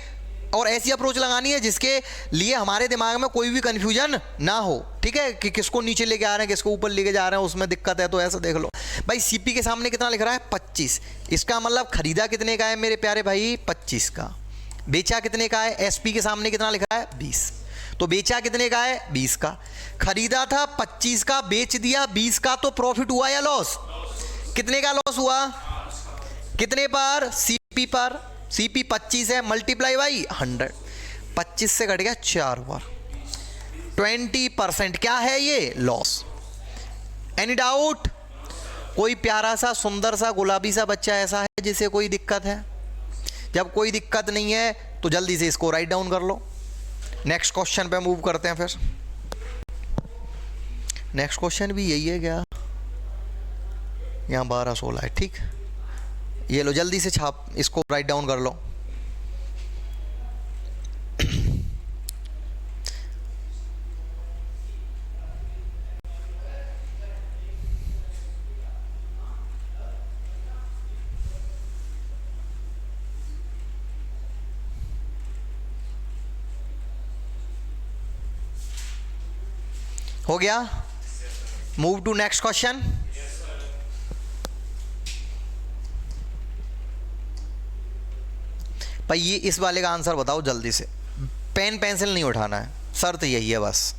और ऐसी अप्रोच लगानी है जिसके लिए हमारे दिमाग में कोई भी कंफ्यूजन ना हो, ठीक है, कि किसको नीचे लेके आ रहे हैं किसको ऊपर लेके जा रहे हैं, उसमें दिक्कत है तो ऐसा देख लो। भाई सीपी के सामने कितना लिख रहा है 25, इसका मतलब खरीदा कितने का है मेरे प्यारे भाई 25 का। बेचा कितने का है, एसपी के सामने कितना लिख रहा है 20, तो बेचा कितने का है 20 का। खरीदा था 25 का, बेच दिया 20 का, तो प्रॉफिट हुआ या लॉस? कितने का लॉस हुआ? कितने पर? सीपी पर। सीपी 25 है, मल्टीप्लाई बाई 100, 25 से घट गया 4 बार, 20% क्या है ये? लॉस। Any doubt? कोई प्यारा सा सुंदर सा गुलाबी सा बच्चा ऐसा है जिसे कोई दिक्कत है? जब कोई दिक्कत नहीं है तो जल्दी से इसको राइट डाउन कर लो। नेक्स्ट क्वेश्चन पे मूव करते हैं फिर। नेक्स्ट क्वेश्चन भी यही है क्या? यहाँ 12-16 है, ठीक। ये लो जल्दी से छाप, इसको राइट डाउन कर लो। हो गया? Move to next question. भाई ये इस वाले का आंसर बताओ जल्दी से। पेन पेंसिल नहीं उठाना है, शर्त यही है बस।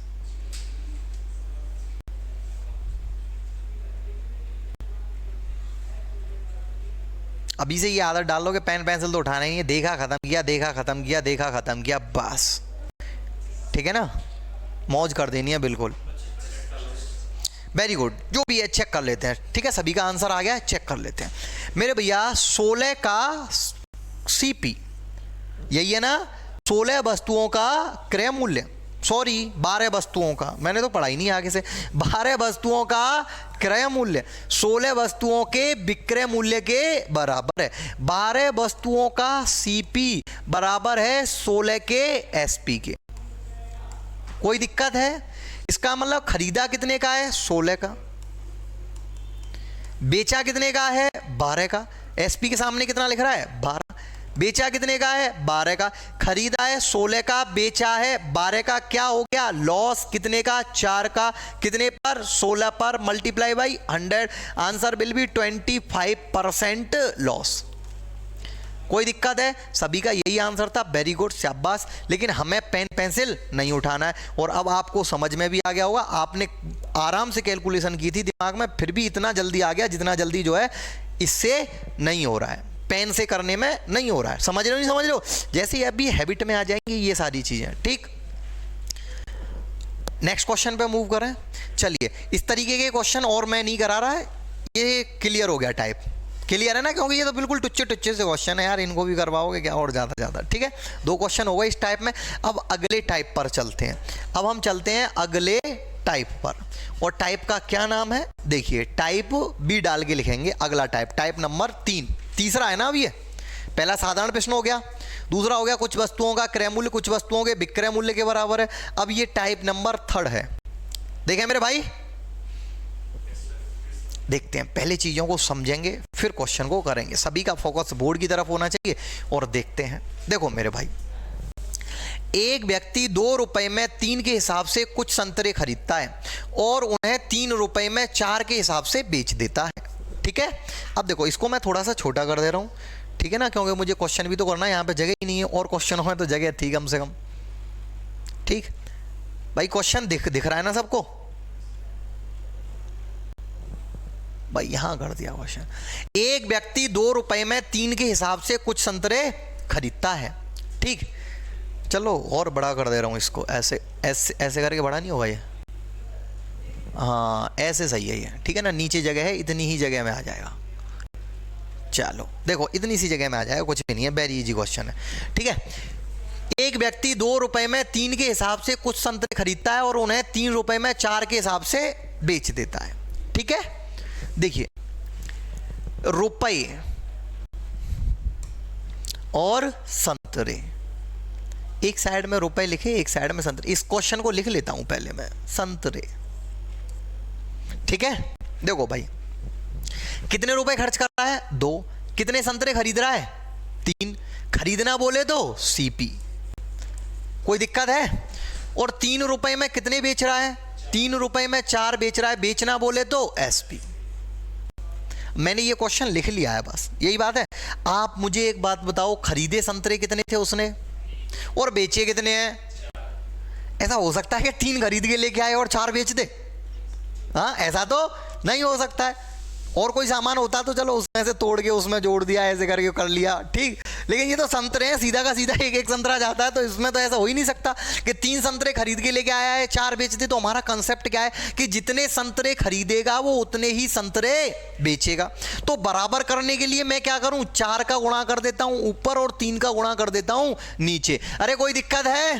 अभी से ये आदत डाल लो कि पेन पेंसिल तो उठाना ही है। देखा खत्म किया, देखा खत्म किया, देखा खत्म किया, बस, ठीक है ना। मौज कर देनी है बिल्कुल। वेरी गुड, जो भी है चेक कर लेते हैं, ठीक है। सभी का आंसर आ गया है, चेक कर लेते हैं मेरे भैया। 16 का सीपी, यही है ना। 16 वस्तुओं का क्रय मूल्य, सॉरी 12 वस्तुओं का, मैंने तो पढ़ाई नहीं आगे से। 12 वस्तुओं का क्रय मूल्य 16 वस्तुओं के विक्रय मूल्य के बराबर है। 12 वस्तुओं का सीपी बराबर है 16 के एसपी के। कोई दिक्कत है? इसका मतलब खरीदा कितने का है 16 का, बेचा कितने का है 12 का। एसपी के सामने कितना लिख रहा है 12, बेचा कितने का है 12 का। खरीदा है 16 का, बेचा है 12 का, क्या हो गया? लॉस। कितने का? 4 का। कितने पर? 16 पर, multiply by 100। Answer will be 25% loss. कोई दिक्कत है? सभी का यही आंसर था। वेरी गुड, शाबाश। लेकिन हमें पेन पेंसिल नहीं उठाना है। और अब आपको समझ में भी आ गया होगा, आपने आराम से कैलकुलेशन की थी दिमाग में, फिर भी इतना जल्दी आ गया जितना जल्दी जो है इससे नहीं हो रहा है, पेन से करने में नहीं हो रहा है। समझ लो नहीं समझ लो? जैसे ही अभी हैबिट में आ जाएंगी ये सारी चीजें, ठीक। नेक्स्ट क्वेश्चन पे मूव करें। चलिए, इस तरीके के क्वेश्चन और मैं नहीं करा रहा है, ये क्लियर हो गया टाइप। क्लियर है ना? क्योंकि ये तो बिल्कुल टुच्चे टुच्चे से क्वेश्चन है यार, इनको भी करवाओगे क्या और ज़्यादा, ठीक है। 2 क्वेश्चन हो गए इस टाइप में। अब अगले टाइप पर चलते हैं। अब हम चलते हैं अगले टाइप पर, और टाइप का क्या नाम है? देखिए, टाइप बी डाल के लिखेंगे अगला टाइप, टाइप नंबर 3। तीसरा है ना अब ये। पहला साधारण प्रश्न हो गया, दूसरा हो गया कुछ वस्तुओं का क्रय मूल्य कुछ वस्तुओं के विक्रय मूल्य के बराबर है। अब ये टाइप नंबर 3 है। देखें मेरे भाई, देखते हैं, पहले चीज़ों को समझेंगे फिर क्वेश्चन को करेंगे। सभी का फोकस बोर्ड की तरफ होना चाहिए और देखते हैं। देखो मेरे भाई, एक व्यक्ति 2 रुपए में 3 के हिसाब से कुछ संतरे खरीदता है और उन्हें 3 रुपए में 4 के हिसाब से बेच देता है। ठीक है, अब देखो इसको मैं थोड़ा सा छोटा कर दे रहा हूँ, ठीक है ना, क्योंकि मुझे क्वेश्चन भी तो करना है, यहाँ पे जगह ही नहीं है, और क्वेश्चनों में तो जगह थी कम से कम। ठीक भाई, क्वेश्चन दिख रहा है ना सबको भाई, यहां कर दिया क्वेश्चन। एक व्यक्ति 2 रुपए में 3 के हिसाब से कुछ संतरे खरीदता है। ठीक, चलो और बड़ा कर दे रहा हूं इसको, ऐसे ऐसे ऐसे करके बड़ा नहीं होगा ये, हाँ ऐसे सही है ये, ठीक है ना, नीचे जगह है, इतनी ही जगह में आ जाएगा। चलो देखो इतनी सी जगह में आ जाएगा, कुछ भी नहीं है, वेरी इजी क्वेश्चन है। ठीक है, एक व्यक्ति 2 रुपए में 3 के हिसाब से कुछ संतरे खरीदता है और उन्हें 3 रुपए में 4 के हिसाब से बेच देता है। ठीक है, देखिए रुपए और संतरे, एक साइड में रुपए लिखे, एक साइड में संतरे। इस क्वेश्चन को लिख लेता हूं पहले मैं, संतरे। ठीक है, देखो भाई कितने रुपए खर्च कर रहा है 2, कितने संतरे खरीद रहा है 3, खरीदना बोले तो सीपी, कोई दिक्कत है, और 3 रुपए में कितने बेच रहा है 3 रुपए में 4 बेच रहा है, बेचना बोले तो एसपी। मैंने ये क्वेश्चन लिख लिया है, बस यही बात है। आप मुझे एक बात बताओ, खरीदे संतरे कितने थे उसने और बेचे कितने हैं? ऐसा हो सकता है कि 3 खरीद के लेके आए और 4 बेच दे? हाँ, ऐसा तो नहीं हो सकता है। और कोई सामान होता तो चलो उसमें से तोड़ के उसमें जोड़ दिया, ऐसे करके कर लिया, ठीक, लेकिन ये तो संतरे हैं, सीधा का सीधा एक एक संतरा जाता है, तो इसमें तो ऐसा हो ही नहीं सकता कि 3 संतरे खरीद के लेके आया है 4 बेच दे। तो हमारा कंसेप्ट क्या है कि जितने संतरे खरीदेगा वो उतने ही संतरे बेचेगा। तो बराबर करने के लिए मैं क्या करूं, 4 का गुणा कर देता हूं ऊपर और 3 का गुणा कर देता हूं नीचे। अरे कोई दिक्कत है?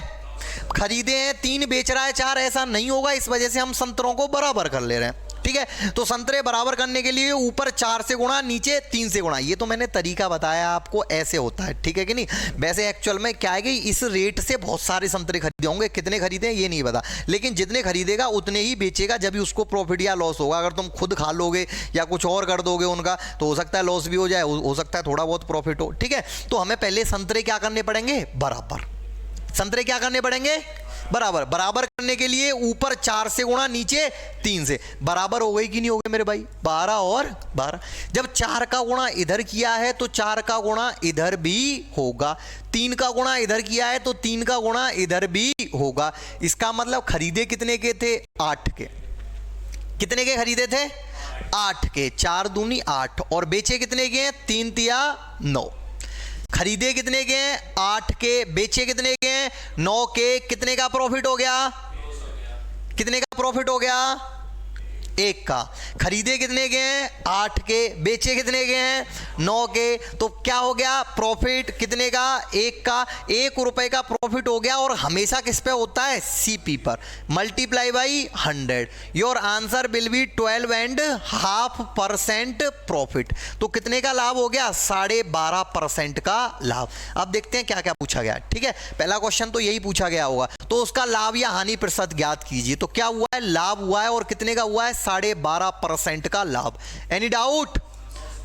खरीदे हैं 3, बेच रहा है 4, ऐसा नहीं होगा, इस वजह से हम संतरों को बराबर कर ले रहे हैं। ठीक है, तो संतरे बराबर करने के लिए ऊपर 4 से गुणा, नीचे 3 से गुणा। ये तो मैंने तरीका बताया आपको, ऐसे होता है, ठीक है कि नहीं। वैसे एक्चुअल में क्या है कि इस रेट से बहुत सारे संतरे खरीदे होंगे, कितने खरीदे ये नहीं पता, लेकिन जितने खरीदेगा उतने ही बेचेगा, जब भी उसको प्रॉफिट या लॉस होगा। अगर तुम खुद खा लोगे या कुछ और कर दोगे उनका, तो हो सकता है लॉस भी हो जाए, हो सकता है थोड़ा बहुत प्रॉफिट हो। ठीक है, तो हमें पहले संतरे क्या करने पड़ेंगे, बराबर। संतरे क्या करने पड़ेंगे, बराबर। बराबर करने के लिए ऊपर 4 से गुणा, नीचे 3 से। बराबर हो गई कि नहीं हो गई मेरे भाई, 12 और 12। जब 4 का गुणा इधर किया है तो 4 का गुणा इधर भी होगा, 3 का गुणा इधर किया है तो 3 का गुणा इधर भी होगा। इसका मतलब खरीदे कितने के थे, 8 के। कितने के खरीदे थे, 8 के, 4 दूनी 8, और बेचे कितने के हैं, 3 तिया 9। खरीदे कितने के हैं, 8 के, बेचे कितने के हैं, 9 के। कितने का प्रॉफिट हो गया, कितने का प्रॉफिट हो गया, 1 का। खरीदे कितने के हैं, 8 के, बेचे कितने के हैं, 9 के। तो क्या हो गया, प्रॉफिट कितने का, 1 का। 1 रुपए का प्रॉफिट हो गया, और हमेशा किस पे होता है, सीपी पर। Multiply by 100, your answer will be 12.5% profit. तो कितने का लाभ हो गया, 12.5% का लाभ। अब देखते हैं क्या क्या पूछा गया। ठीक है, पहला क्वेश्चन तो यही पूछा गया होगा, तो उसका लाभ या हानि प्रतिशत ज्ञात कीजिए। तो क्या हुआ है, लाभ हुआ है, और कितने का हुआ है, 12.5% का लाभ। Any doubt?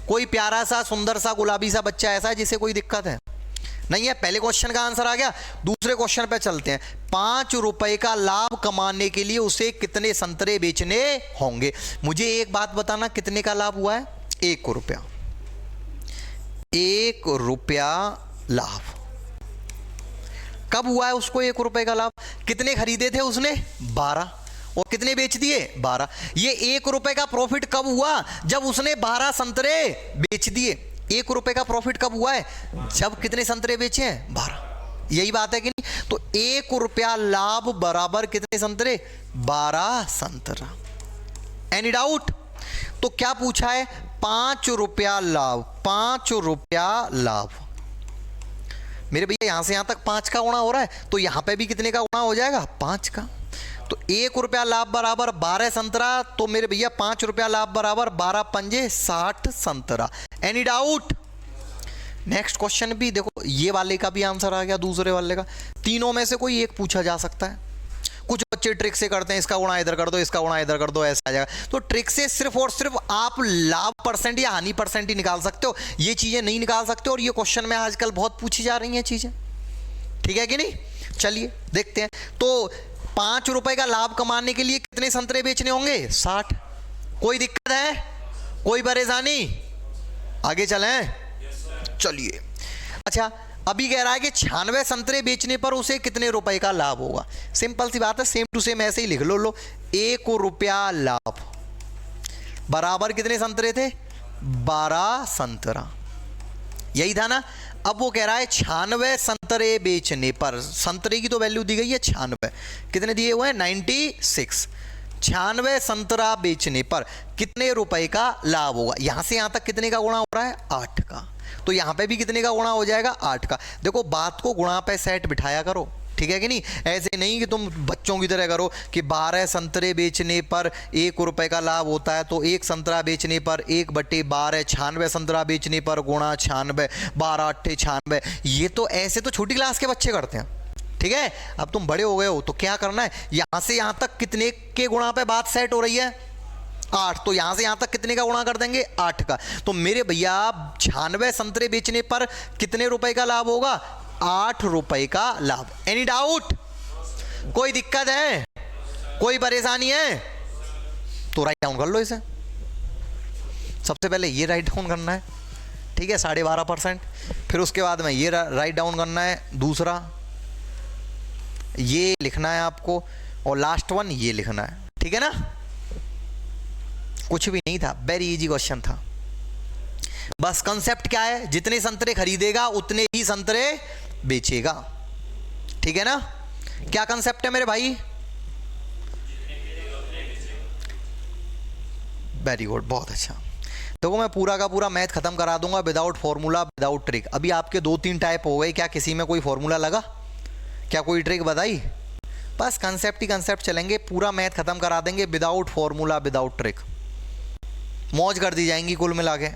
कोई प्यारा सा सुंदर सा गुलाबी सा बच्चा ऐसा है जिसे कोई दिक्कत है? नहीं है। पहले क्वेश्चन का आंसर आ गया। दूसरे क्वेश्चन पे चलते हैं। 5 रुपए का लाभ कमाने के लिए उसे कितने संतरे बेचने होंगे? मुझे एक बात बताना, कितने का लाभ हुआ है, 1 रुपया। 1 रुपया लाभ। कब हुआ है उसको 1 रुपए का लाभ? कितने खरीदे थे उसने, 12, और कितने बेच दिए, 12। ये 1 रुपए का प्रॉफिट कब हुआ, जब उसने 12 संतरे बेच दिए। 1 रुपए का प्रॉफिट कब हुआ है, जब कितने संतरे बेचे हैं, 12। यही बात है कि नहीं? तो 1 रुपया लाभ बराबर कितने संतरे, 12 संतरा। Any doubt? तो क्या पूछा है, 5 रुपया लाभ। 5 रुपया लाभ मेरे भैया, यहां से यहां तक 5 का गुणा हो रहा है, तो यहां पे भी कितने का गुणा हो जाएगा, 5 का। तो 1 रुपया लाभ बराबर 12 संतरा, तो मेरे भैया 5 रुपया लाभ बराबर 12 पंजे 60 संतरा। Any doubt? नेक्स्ट क्वेश्चन भी देखो, ये वाले का भी आंसर आ गया, दूसरे वाले का। तीनों में से कोई एक पूछा जा सकता है। कुछ बच्चे ट्रिक से करते हैं, इसका गुणा इधर कर दो, इसका गुणा इधर कर दो, ऐसा आ जाएगा। तो ट्रिक से सिर्फ और सिर्फ आप लाभ परसेंट या हानि परसेंट ही निकाल सकते हो, ये चीजें नहीं निकाल सकते। और ये क्वेश्चन में आजकल बहुत पूछी जा रही हैं चीजें, ठीक है कि नहीं? चलिए देखते हैं। तो 5 रुपए का लाभ कमाने के लिए कितने संतरे बेचने होंगे? 60। कोई दिक्कत है? कोई परेशानी? आगे चलें? चलिए। अच्छा, अभी कह रहा है कि 96 संतरे बेचने पर उसे कितने रुपए का लाभ होगा। सिंपल सी बात है, सेम टू सेम ऐसे ही लिख लो। 1 रुपया लाभ बराबर कितने संतरे थे? 12 संतरा, यही था ना। अब वो कह रहा है 96 संतरे बेचने पर, संतरे की तो वैल्यू दी गई है 96, कितने दिए हुए हैं? 96। 96 संतरा बेचने पर कितने रुपए का लाभ होगा। यहां से यहां तक कितने का गुणा हो रहा है? 8 का। तो यहां पे भी कितने का गुणा हो जाएगा? 8 का। देखो, बात को गुणा पे सेट बिठाया करो, ठीक है कि नहीं? ऐसे नहीं कि तुम बच्चों की तरह करो कि 12 संतरे बेचने पर 1 रुपए का लाभ होता है, तो 1 संतरा बेचने पर 1/12, 96 संतरा बेचने पर गुणा 96, 12 8 96। ये तो ऐसे तो छोटी क्लास के बच्चे करते हैं, ठीक है। अब तुम बड़े हो गए हो तो क्या करना है, यहां से यहां तक कितने के गुणा पे बात सेट हो रही है? 8। तो यहां से यहां तक कितने का गुणा कर देंगे? 8 का। तो मेरे भैया 96 संतरे बेचने पर कितने रुपए का लाभ होगा? 8 रुपए का लाभ। Any doubt? कोई दिक्कत है? कोई परेशानी है? तो राइट डाउन कर लो इसे। सबसे पहले ये राइट डाउन करना है, ठीक है, 12.5%। फिर उसके बाद में ये राइट डाउन करना है, दूसरा ये लिखना है आपको, और लास्ट वन ये लिखना है, ठीक है ना। कुछ भी नहीं था, वेरी इजी क्वेश्चन था। बस कंसेप्ट क्या है? जितने संतरे खरीदेगा उतने ही संतरे बेचेगा, ठीक है ना। क्या कंसेप्ट है मेरे भाई? वेरी गुड, बहुत अच्छा। देखो, मैं पूरा का पूरा मैथ खत्म करा दूंगा विदाउट फॉर्मूला, विदाउट ट्रिक। अभी आपके 2-3 टाइप हो गए, क्या किसी में कोई फॉर्मूला लगा? क्या कोई ट्रिक बताई? बस कंसेप्ट ही कंसेप्ट चलेंगे, पूरा मैथ खत्म करा देंगे विदाउट फॉर्मूला, विदाउट ट्रिक। मौज कर दी जाएंगी कुल मिला के।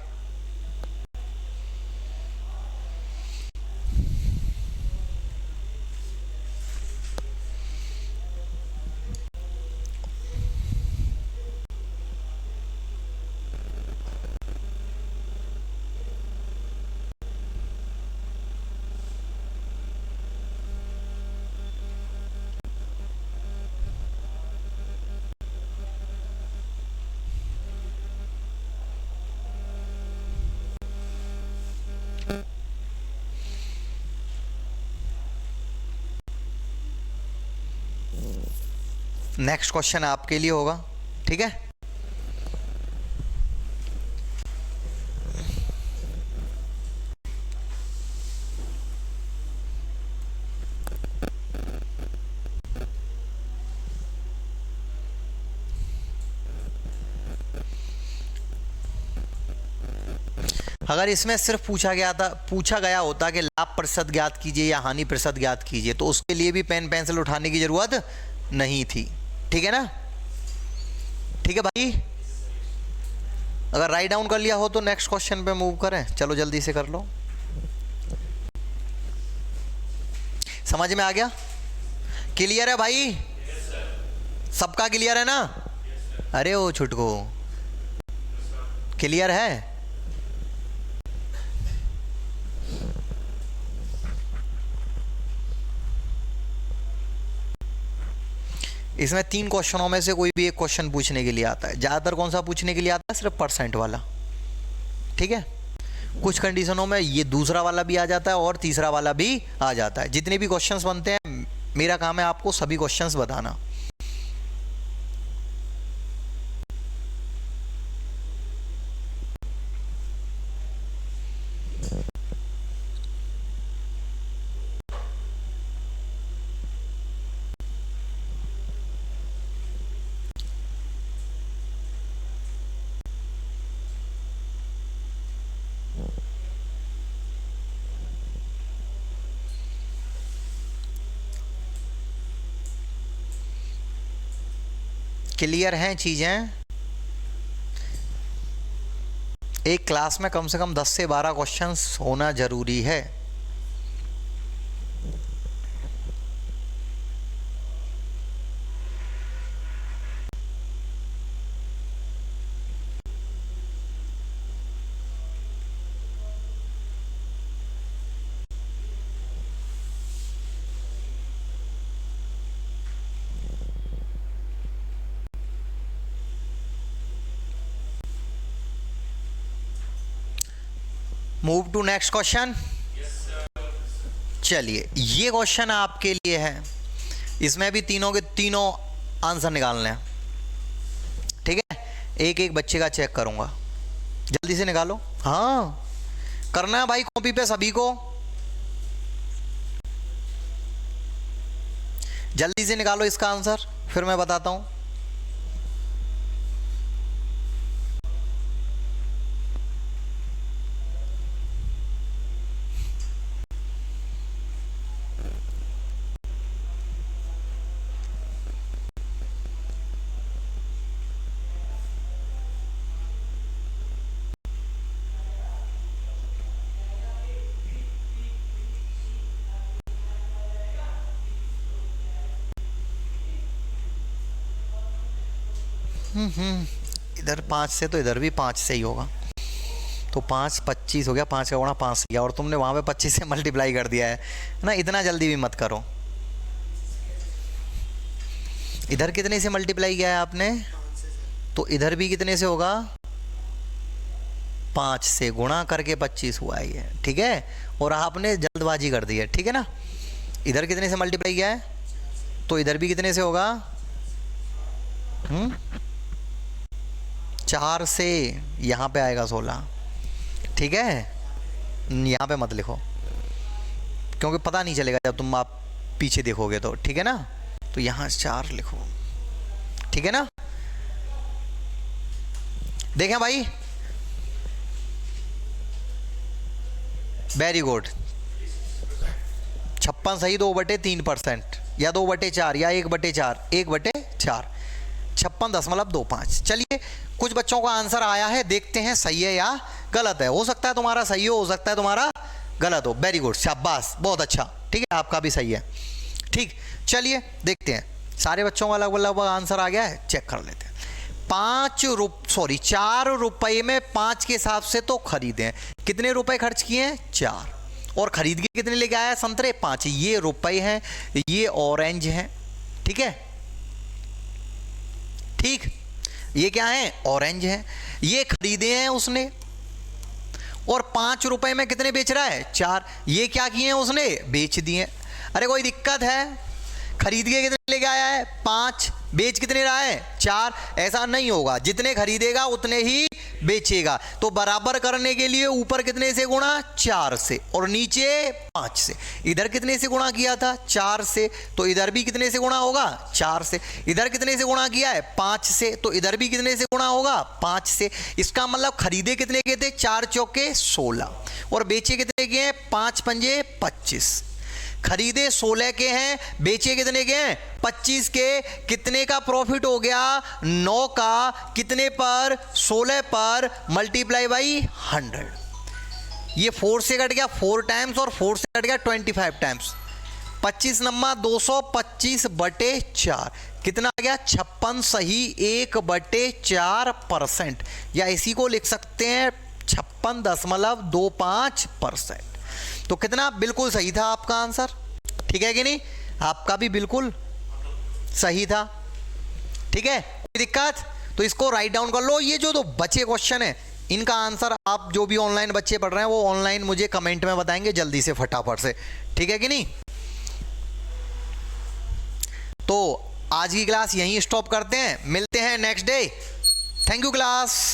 नेक्स्ट क्वेश्चन आपके लिए होगा, ठीक है। अगर इसमें सिर्फ पूछा गया होता कि लाभ प्रतिशत ज्ञात कीजिए या हानि प्रतिशत ज्ञात कीजिए, तो उसके लिए भी पेन पेंसिल उठाने की जरूरत नहीं थी, ठीक है ना। ठीक है भाई, अगर राइट डाउन कर लिया हो तो नेक्स्ट क्वेश्चन पे मूव करें। चलो जल्दी से कर लो। समझ में आ गया? क्लियर है भाई? सबका क्लियर है ना? अरे ओ छुटको, क्लियर है? इसमें 3 क्वेश्चनों में से कोई भी एक क्वेश्चन पूछने के लिए आता है। ज़्यादातर कौन सा पूछने के लिए आता है? सिर्फ परसेंट वाला, ठीक है। कुछ कंडीशनों में ये दूसरा वाला भी आ जाता है और तीसरा वाला भी आ जाता है। जितने भी क्वेश्चंस बनते हैं, मेरा काम है आपको सभी क्वेश्चंस बताना। क्लियर हैं चीज़ें? एक क्लास में कम से कम 10 से 12 क्वेश्चंस होना जरूरी है। Move to next question. चलिए ये क्वेश्चन आपके लिए है, इसमें भी तीनों के तीनों आंसर निकालने हैं, ठीक है। एक एक बच्चे का चेक करूंगा, जल्दी से निकालो। हाँ करना है भाई, कॉपी पे सभी को जल्दी से निकालो इसका आंसर, फिर मैं बताता हूं। इधर 5 से तो इधर भी 5 से ही होगा, तो 5 25 हो गया, 5 का गुणा 5 से किया, और तुमने वहां पे 25 से मल्टीप्लाई कर दिया है ना। इतना जल्दी भी मत करो। इधर कितने से मल्टीप्लाई किया है आपने, तो इधर भी कितने से होगा, 5 से गुणा करके 25 हुआ है, ठीक है। और आपने जल्दबाजी कर दी है, ठीक है ना। इधर कितने से मल्टीप्लाई किया है, तो इधर भी कितने से होगा, 4 से, यहाँ पे आएगा 16, ठीक है। यहाँ पे मत लिखो क्योंकि पता नहीं चलेगा जब तुम आप पीछे देखोगे तो, ठीक है ना। तो यहाँ 4 लिखो, ठीक है ना। देखें भाई, वेरी गुड। 56 सही, 2/3% या 2/4 या 1/4, 1/4, 56.25। चलिए कुछ बच्चों का आंसर आया है, देखते हैं सही है या गलत है। हो सकता है तुम्हारा सही हो सकता है तुम्हारा गलत हो। वेरी गुड, शाबाश, बहुत अच्छा, ठीक है, आपका भी सही है। ठीक, चलिए देखते हैं। सारे बच्चों का अलग अलग आंसर आ गया है, चेक कर लेते हैं। 4 रुपए में 5 के हिसाब से तो खरीदे हैं, कितने रुपए खर्च किए हैं, 4, और खरीद के कितने लेके आया, संतरे 5। ये रुपए हैं, ये ऑरेंज हैं, ठीक है, ठीक, ये क्या है, ऑरेंज है, ये खरीदे हैं उसने, और 5 रुपए में कितने बेच रहा है, 4। ये क्या किए हैं उसने, बेच दिए। अरे कोई दिक्कत है, खरीद के कितने लेके आया है, 5, बेच कितने रहा है, 4। ऐसा नहीं होगा, जितने खरीदेगा उतने ही बेचेगा। तो बराबर करने के लिए ऊपर कितने से गुणा, 4 से, और नीचे 5 से। इधर कितने से गुणा किया था, 4 से, तो इधर भी कितने से गुणा होगा, 4 से। इधर कितने से गुणा किया है, 5 से, तो इधर भी कितने से गुणा होगा, 5 से। इसका मतलब खरीदे कितने के थे, 4 चौके 16, और बेचे कितने के हैं, 5 पंजे 25। खरीदे 16 के हैं, बेचे कितने के हैं, 25 के। कितने का प्रॉफिट हो गया, 9 का, कितने पर, 16 पर, मल्टीप्लाई बाई 100। ये 4 से कट गया 4 टाइम्स, और 4 से कट गया 25 टाइम्स। 25 नंबर 225/4, कितना आ गया, 56 सही, 1/4%, या इसी को लिख सकते हैं 56.25%। तो कितना बिल्कुल सही था आपका आंसर, ठीक है कि नहीं, आपका भी बिल्कुल सही था, ठीक है, कोई दिक्कत। तो इसको राइट डाउन कर लो। ये जो दो बचे क्वेश्चन है, इनका आंसर आप जो भी ऑनलाइन बच्चे पढ़ रहे हैं वो ऑनलाइन मुझे कमेंट में बताएंगे जल्दी से, फटाफट से, ठीक है कि नहीं। तो आज की क्लास यहीं स्टॉप करते हैं, मिलते हैं next day. Thank you class.